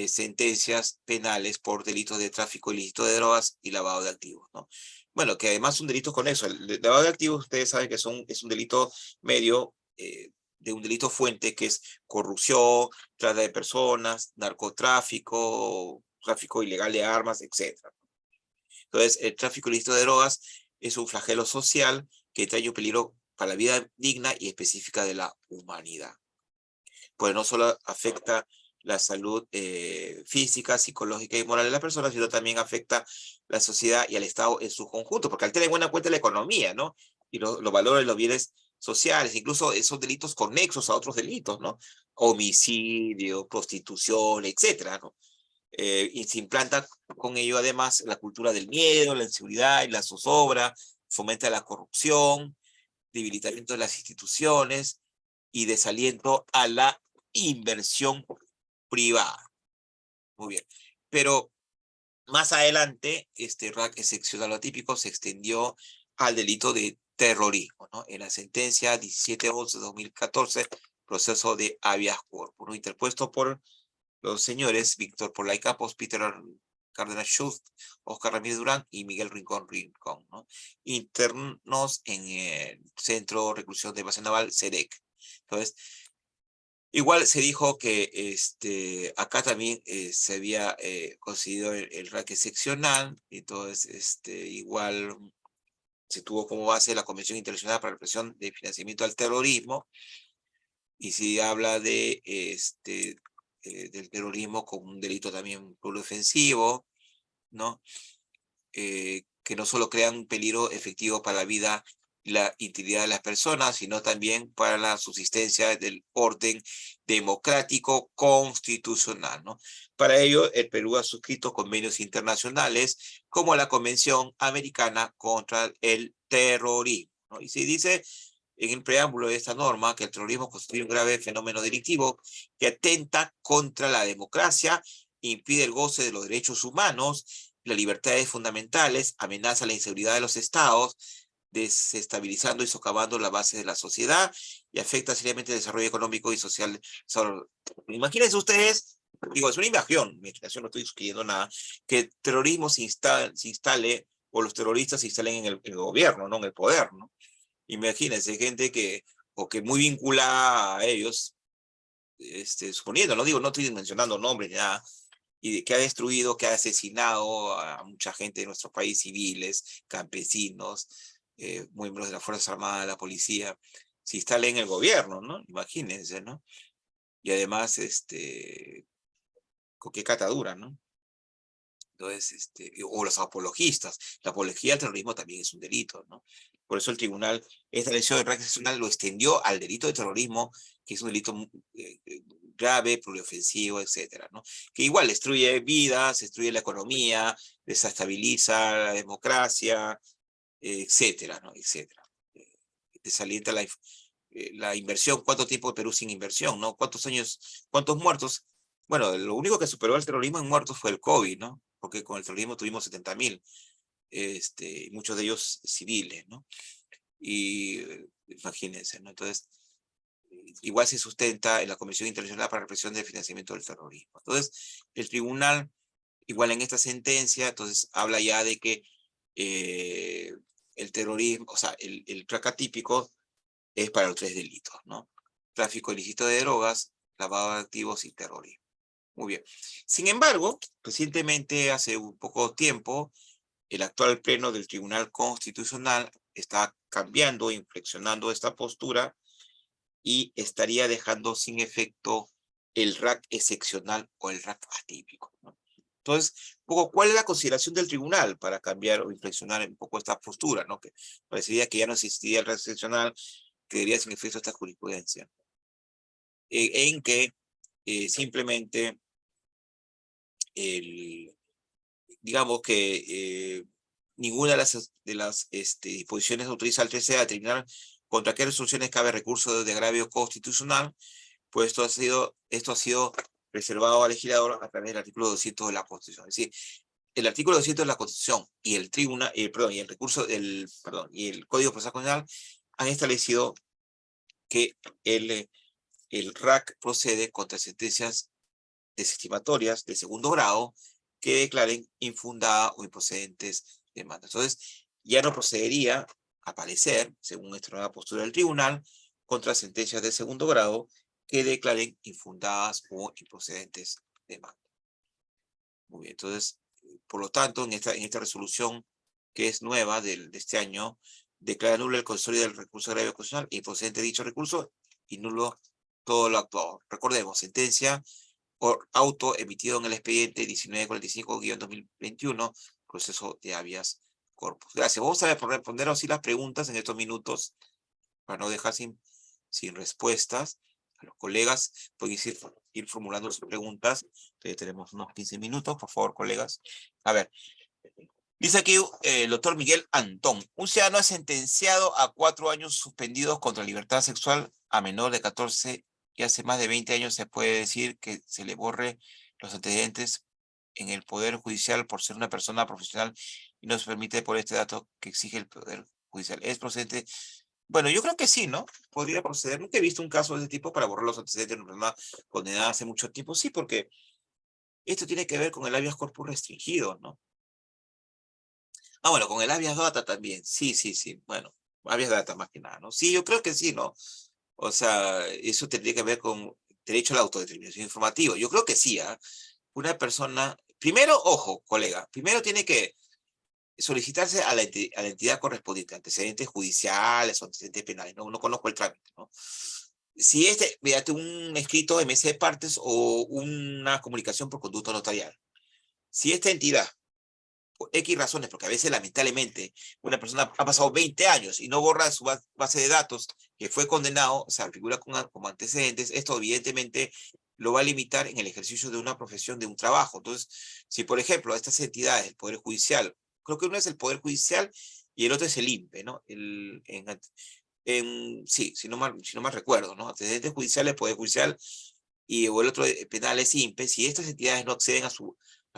sentencias penales por delitos de tráfico ilícito de drogas y lavado de activos, ¿no? Bueno, que además son delitos con eso. El lavado de activos, ustedes saben que es un delito medio de un delito fuente, que es corrupción, trata de personas, narcotráfico, tráfico ilegal de armas, etc. Entonces, el tráfico ilícito de drogas es un flagelo social que trae un peligro para la vida digna y específica de la humanidad. Pues no solo afecta la salud física, psicológica y moral de las personas, sino también afecta la sociedad y al Estado en su conjunto, porque altera en buena cuenta la economía, ¿no? Y los valores, los bienes sociales, incluso esos delitos conexos a otros delitos, ¿no? Homicidio, prostitución, etcétera, ¿no? Y se implanta con ello además la cultura del miedo, la inseguridad y la zozobra, fomenta la corrupción, debilitamiento de las instituciones y desaliento a la inversión privada. Muy bien. Pero más adelante, este RAC excepcional o atípico se extendió al delito de terrorismo, ¿no? En la sentencia 1711-2014, proceso de habeas corpus, ¿no? Interpuesto por los señores Víctor Porlay Campos, Peter Cárdenas Schultz, Oscar Ramírez Durán y Miguel Rincón Rincón, ¿no? Internos en el Centro de Reclusión de Base Naval, CEDEC. Entonces, igual se dijo que acá también se había conseguido el RAC excepcional, entonces igual se tuvo como base la Convención Internacional para la Represión de Financiamiento al Terrorismo, y si habla de del terrorismo como un delito también pluriofensivo, ¿no? Que no solo crean un peligro efectivo para la vida y la integridad de las personas, sino también para la subsistencia del orden democrático constitucional, ¿no? Para ello, el Perú ha suscrito convenios internacionales como la Convención Americana contra el Terrorismo, ¿no? Y se dice en el preámbulo de esta norma que el terrorismo constituye un grave fenómeno delictivo que atenta contra la democracia, impide el goce de los derechos humanos, las libertades fundamentales, amenaza la inseguridad de los estados, desestabilizando y socavando la base de la sociedad y afecta seriamente el desarrollo económico y social. Imagínense ustedes, digo, es una imaginación, no estoy sugiriendo nada, que el terrorismo se instale o los terroristas se instalen en el gobierno, no en el poder, ¿no? Imagínense gente que, o que muy vinculada a ellos, suponiendo, no digo, no estoy mencionando nombres ni nada, y que ha destruido, que ha asesinado a mucha gente de nuestro país, civiles, campesinos, miembros de las Fuerzas Armadas, de la policía, se instale en el gobierno, ¿no? Imagínense, ¿no? Y además, con qué catadura, ¿no? Entonces, o los apologistas. La apología al terrorismo también es un delito, ¿no? Por eso el tribunal, esta decisión de rango excepcional lo extendió al delito de terrorismo, que es un delito grave, pluriofensivo, etcétera, ¿no? Que igual destruye vidas, destruye la economía, desestabiliza la democracia, etcétera, ¿no? Etcétera. Desalienta la inversión. ¿Cuánto tiempo Perú sin inversión, no? ¿Cuántos años, cuántos muertos? Bueno, lo único que superó al terrorismo en muertos fue el COVID, ¿no? Porque con el terrorismo tuvimos 70.000, muchos de ellos civiles, ¿no? Y imagínense, ¿no? Entonces, igual se sustenta en la Comisión Internacional para la Represión del Financiamiento del Terrorismo. Entonces, el tribunal, igual en esta sentencia, entonces habla ya de que el terrorismo, o sea, el traca típico es para los 3 delitos, ¿no? Tráfico ilícito de drogas, lavado de activos y terrorismo. Muy bien. Sin embargo, recientemente, hace un poco tiempo, el actual pleno del Tribunal Constitucional está cambiando, inflexionando esta postura y estaría dejando sin efecto el RAC excepcional o el RAC atípico, ¿no? Entonces, ¿cuál es la consideración del tribunal para cambiar o inflexionar un poco esta postura, ¿no? Que parecería que ya no existiría el RAC excepcional, que debería sin efecto esta jurisprudencia, en que simplemente digamos que ninguna de las disposiciones autoriza al TC a determinar contra qué resoluciones cabe recurso de agravio constitucional, pues esto ha sido reservado al legislador a través del artículo 200 de la Constitución. Es decir, el artículo 200 de la Constitución y el tribunal, perdón, y el recurso, y el Código Procesal Constitucional han establecido que el RAC procede contra sentencias desestimatorias de segundo grado que declaren infundada o improcedentes demandas. Entonces, ya no procedería a parecer, según esta nueva postura del tribunal, contra sentencias de segundo grado que declaren infundadas o improcedentes demandas. Muy bien, entonces, por lo tanto, en esta resolución que es nueva de este año, declara nulo el consolidado del recurso agravio constitucional, improcedente dicho recurso y nulo todo lo actuado. Recordemos, sentencia por auto emitido en el expediente 1945-2021, proceso de habeas corpus. Gracias. Vamos a responder así las preguntas en estos minutos para no dejar sin respuestas. A los colegas pueden ir formulando sus preguntas. Entonces, tenemos unos 15 minutos, por favor, colegas. A ver, dice aquí el doctor Miguel Antón. Un ciudadano es sentenciado a 4 años suspendidos contra libertad sexual a menor de 14 y hace más de 20 años se puede decir que se le borre los antecedentes en el Poder Judicial por ser una persona profesional y no se permite por este dato que exige el Poder Judicial. ¿Es procedente? Bueno, yo creo que sí, ¿no? Podría proceder. Nunca he visto un caso de este tipo para borrar los antecedentes de una persona condenada hace mucho tiempo. Sí, porque esto tiene que ver con el habeas corpus restringido, ¿no? Ah, bueno, con el habeas data también. Sí, sí, sí. Bueno, habeas data más que nada, ¿no? Sí, yo creo que sí, ¿no? O sea, eso tendría que ver con derecho a la autodeterminación informativa. Yo creo que sí, ¿ah? Una persona, primero, ojo, colega, primero tiene que solicitarse a la entidad correspondiente, antecedentes judiciales o antecedentes penales, no conozco el trámite, ¿no? Si es mediante un escrito MS de partes o una comunicación por conducto notarial. Si esta entidad, por X razones, porque a veces lamentablemente una persona ha pasado 20 años y no borra su base de datos que fue condenado, o sea, figura como antecedentes, esto evidentemente lo va a limitar en el ejercicio de una profesión, de un trabajo. Entonces, si por ejemplo estas entidades, el Poder Judicial, creo que uno es el Poder Judicial y el otro es el INPE, ¿no? Sí, si no mal recuerdo, ¿no? Antecedentes judiciales, Poder Judicial, o el otro penal es INPE. Si estas entidades no acceden a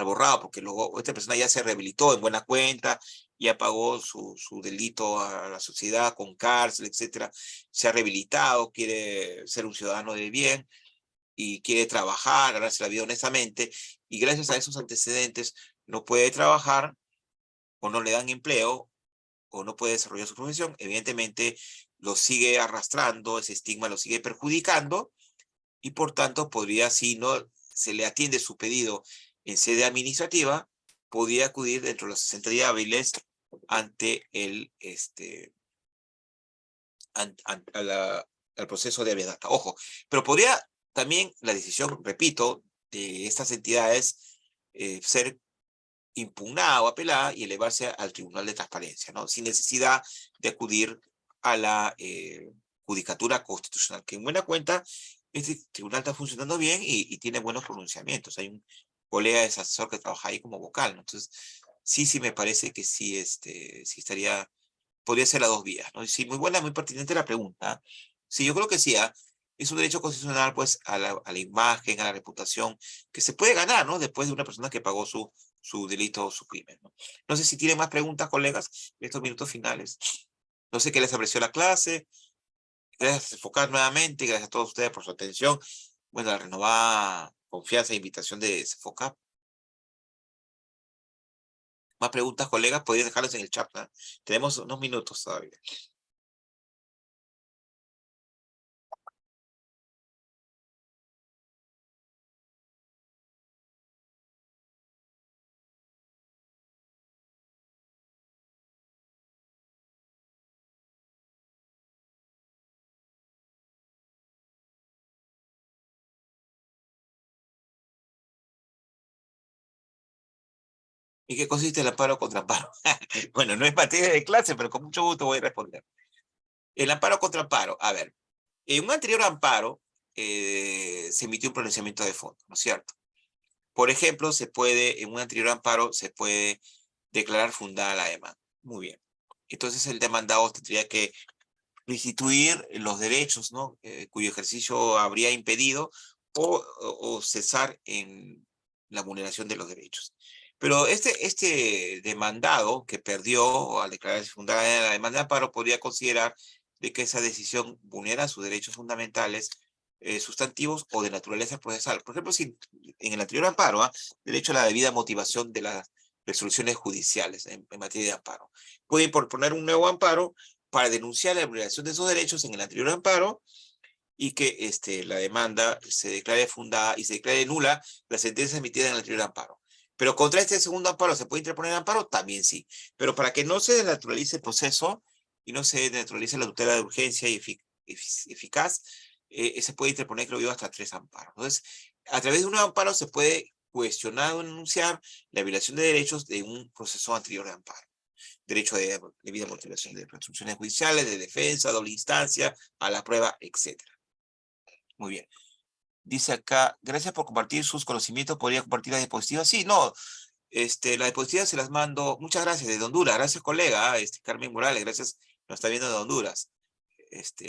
al borrado, porque luego esta persona ya se rehabilitó en buena cuenta, ya pagó su delito a la sociedad con cárcel, etcétera, se ha rehabilitado, quiere ser un ciudadano de bien y quiere trabajar, ganarse la vida honestamente, y gracias a esos antecedentes no puede trabajar o no le dan empleo o no puede desarrollar su profesión, evidentemente lo sigue arrastrando, ese estigma lo sigue perjudicando y por tanto podría, si no se le atiende su pedido en sede administrativa, podría acudir dentro de los 60 días hábiles ante al proceso de habeas data. Ojo, pero podría también la decisión, repito, de estas entidades ser impugnada o apelada y elevarse al Tribunal de Transparencia, ¿no? Sin necesidad de acudir a la Judicatura Constitucional, que en buena cuenta este tribunal está funcionando bien y tiene buenos pronunciamientos. Hay un colega de asesor que trabaja ahí como vocal, ¿no? Entonces, sí me parece que sí, sí estaría, podría ser a dos vías, ¿no? Y sí, muy buena, muy pertinente la pregunta. Sí, yo creo que sí, ¿ah? Es un derecho constitucional, pues, a la imagen, a la reputación, que se puede ganar, ¿no? Después de una persona que pagó su delito o su crimen, ¿no? No sé si tienen más preguntas, colegas, en estos minutos finales. No sé qué les apreció la clase. Gracias a Enfocar nuevamente, gracias a todos ustedes por su atención. Bueno, la renovada confianza e invitación de Enfocar. Más preguntas, colegas, podéis dejarlas en el chat, ¿no? Tenemos unos minutos todavía. ¿Y qué consiste el amparo contra amparo? Bueno, no es materia de clase, pero con mucho gusto voy a responder. El amparo contra amparo. A ver, en un anterior amparo se emitió un pronunciamiento de fondo, ¿no es cierto? Por ejemplo, en un anterior amparo, se puede declarar fundada la demanda. Muy bien. Entonces el demandado tendría que restituir los derechos, ¿no? Cuyo ejercicio habría impedido o cesar en la vulneración de los derechos. Pero este demandado que perdió al declararse fundada la demanda de amparo podría considerar de que esa decisión vulnera sus derechos fundamentales sustantivos o de naturaleza procesal. Por ejemplo, si en el anterior amparo, derecho a la debida motivación de las resoluciones judiciales en materia de amparo. Puede proponer un nuevo amparo para denunciar la vulneración de esos derechos en el anterior amparo y que la demanda se declare fundada y se declare nula la sentencia emitida en el anterior amparo. Pero contra este segundo amparo se puede interponer amparo, también sí. Pero para que no se desnaturalice el proceso y no se desnaturalice la tutela de urgencia y eficaz, se puede interponer, creo yo, hasta 3 amparos. Entonces, a través de un amparo se puede cuestionar o denunciar la violación de derechos de un proceso anterior de amparo. Derecho de debida motivación de resoluciones judiciales, de defensa, doble instancia, a la prueba, etcétera. Muy bien. Dice acá, gracias por compartir sus conocimientos. ¿Podría compartir las diapositivas? Sí, no. Las diapositivas se las mando. Muchas gracias, desde Honduras. Gracias, colega. Carmen Morales, gracias. Nos está viendo de Honduras.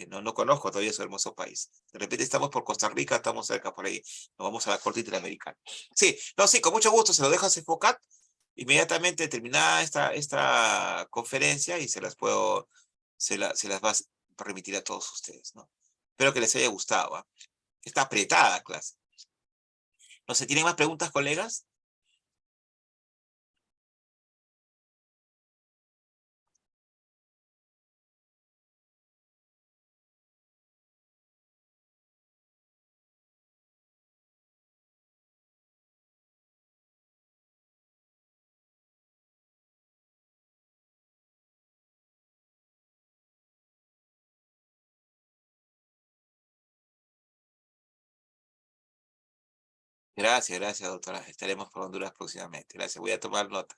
No conozco todavía su hermoso país. De repente estamos por Costa Rica, estamos cerca por ahí. Nos vamos a la Corte Interamericana. Sí, no, sí, con mucho gusto. Se lo dejo a Cefocat inmediatamente terminada esta conferencia y se las va a remitir a todos ustedes, ¿no? Espero que les haya gustado, ¿ah? Está apretada la clase. ¿No se tienen más preguntas, colegas? Gracias, doctora. Estaremos por Honduras próximamente. Gracias. Voy a tomar nota.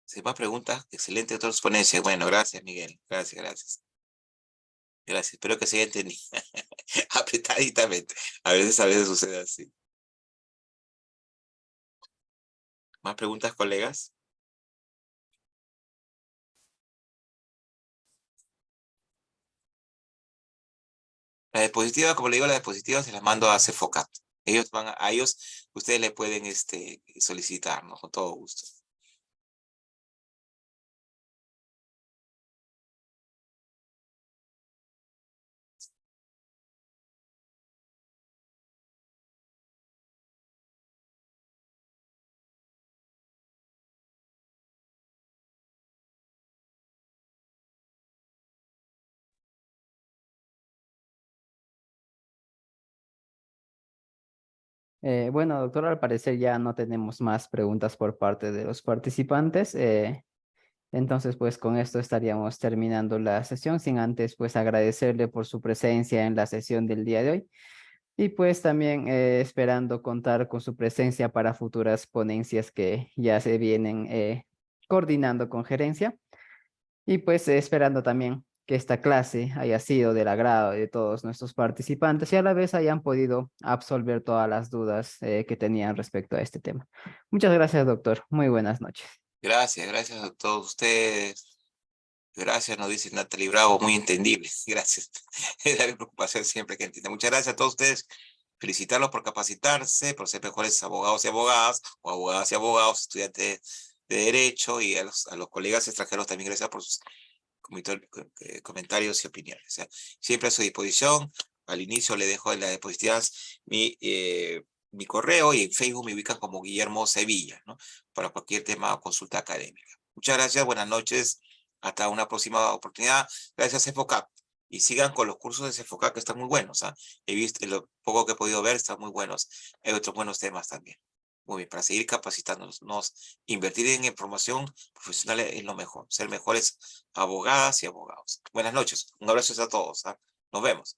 ¿Sin más preguntas? Excelente, doctor, su ponencia. Bueno, gracias, Miguel. Gracias. Gracias. Espero que se haya entendido. Apretaditamente. A veces sucede así. ¿Más preguntas, colegas? La diapositiva, como le digo, la diapositiva se las mando a Cefocat. A ellos ustedes le pueden solicitar, ¿no? Con todo gusto. Bueno, doctor, al parecer ya no tenemos más preguntas por parte de los participantes. Entonces, pues con esto estaríamos terminando la sesión, sin antes pues agradecerle por su presencia en la sesión del día de hoy y pues también esperando contar con su presencia para futuras ponencias que ya se vienen coordinando con gerencia y pues esperando también que esta clase haya sido del agrado de todos nuestros participantes y a la vez hayan podido absolver todas las dudas que tenían respecto a este tema. Muchas gracias, doctor. Muy buenas noches. Gracias a todos ustedes. Gracias, nos dice Natalie Bravo, muy entendible. Gracias. Es la preocupación siempre que entiende. Muchas gracias a todos ustedes. Felicitarlos por capacitarse, por ser mejores abogados y abogadas, o abogadas y abogados, estudiantes de Derecho, y a los colegas extranjeros también gracias por sus comentarios y opiniones. O sea, siempre a su disposición. Al inicio le dejo en la diapositiva mi correo y en Facebook me ubican como Guillermo Sevilla, ¿no? Para cualquier tema o consulta académica. Muchas gracias, buenas noches. Hasta una próxima oportunidad. Gracias, CEFOCAP. Y sigan con los cursos de CEFOCAP que están muy buenos. He visto, lo poco que he podido ver, están muy buenos. Hay otros buenos temas también. Muy bien, para seguir capacitándonos, invertir en información profesional es lo mejor. Ser mejores abogadas y abogados. Buenas noches. Un abrazo a todos. Nos vemos.